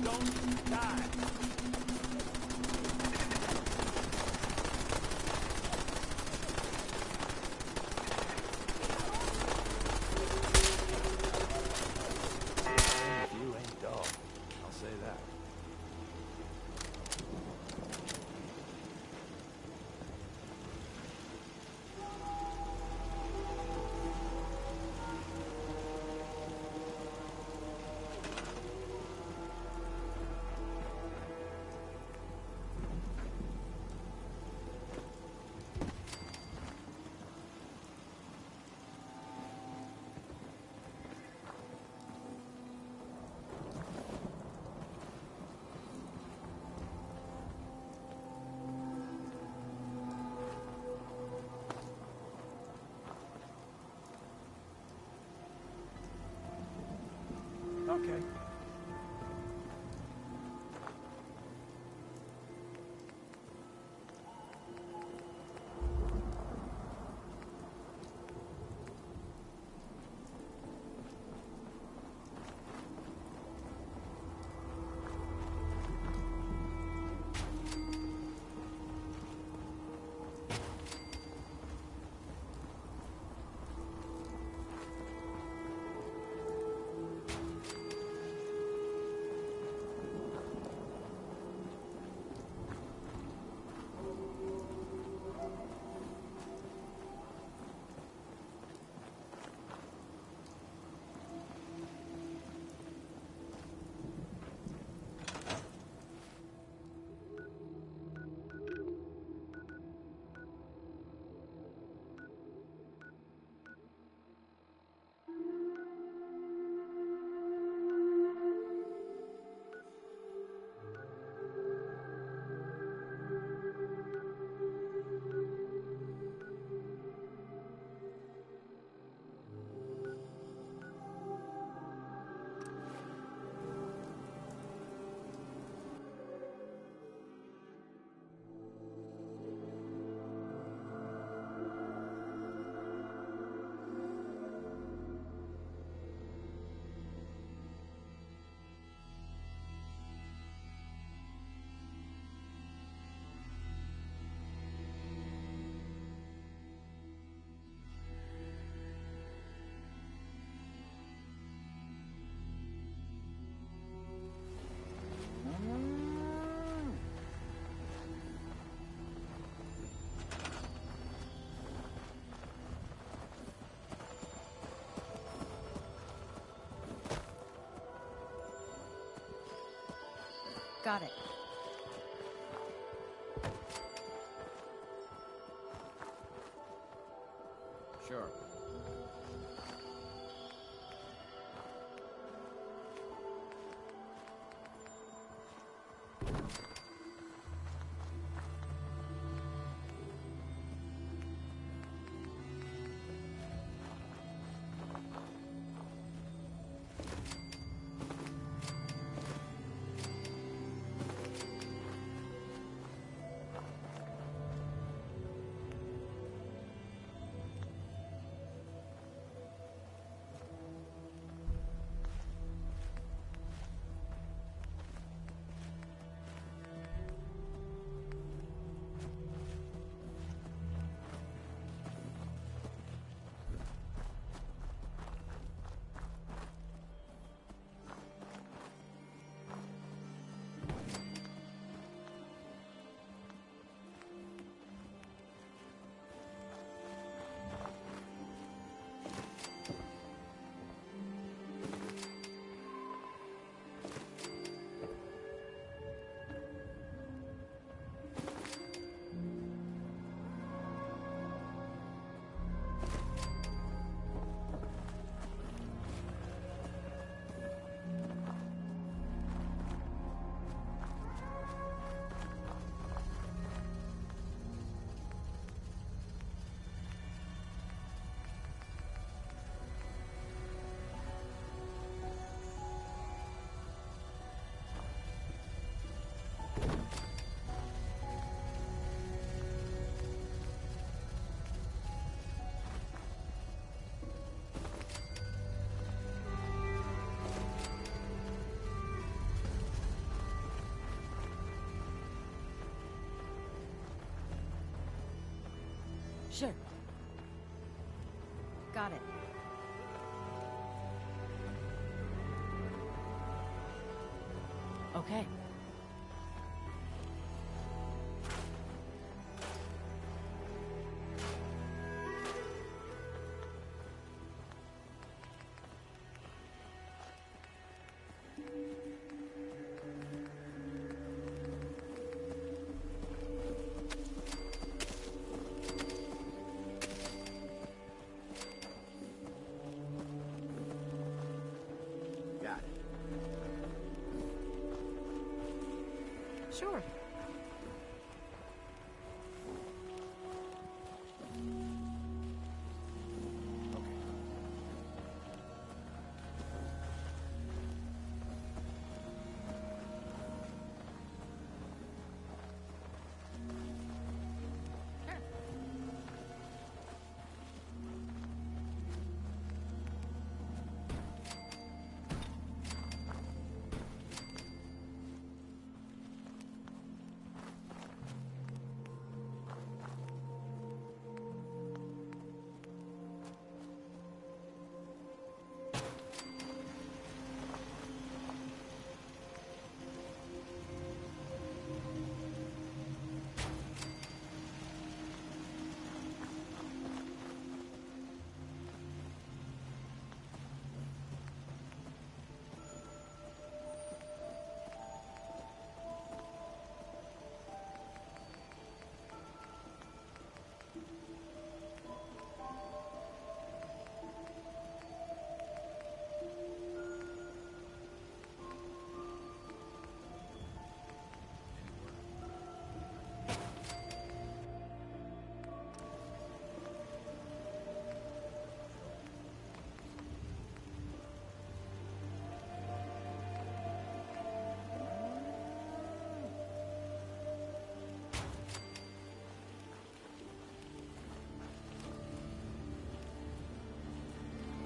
Don't die. You ain't dull. I'll say that. Okay. Got it. Sure. Sure. Got it. Okay. Got it. Sure.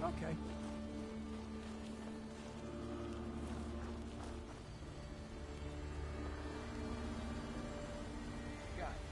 Okay. Got it.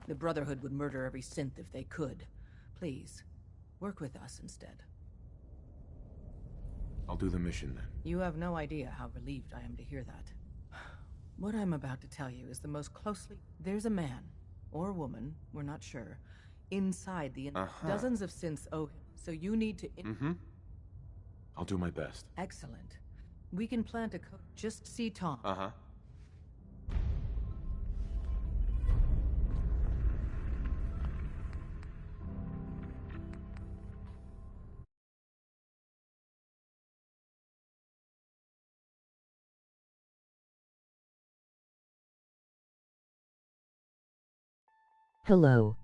The Brotherhood would murder every synth if they could. Please, work with us instead. I'll do the mission then. You have no idea how relieved I am to hear that. What I'm about to tell you is the most closely... There's a man, or woman, we're not sure, inside the... Dozens of synths owe him, so you need to... I'll do my best. Excellent. We can plant a code. Just see Tom. Hello,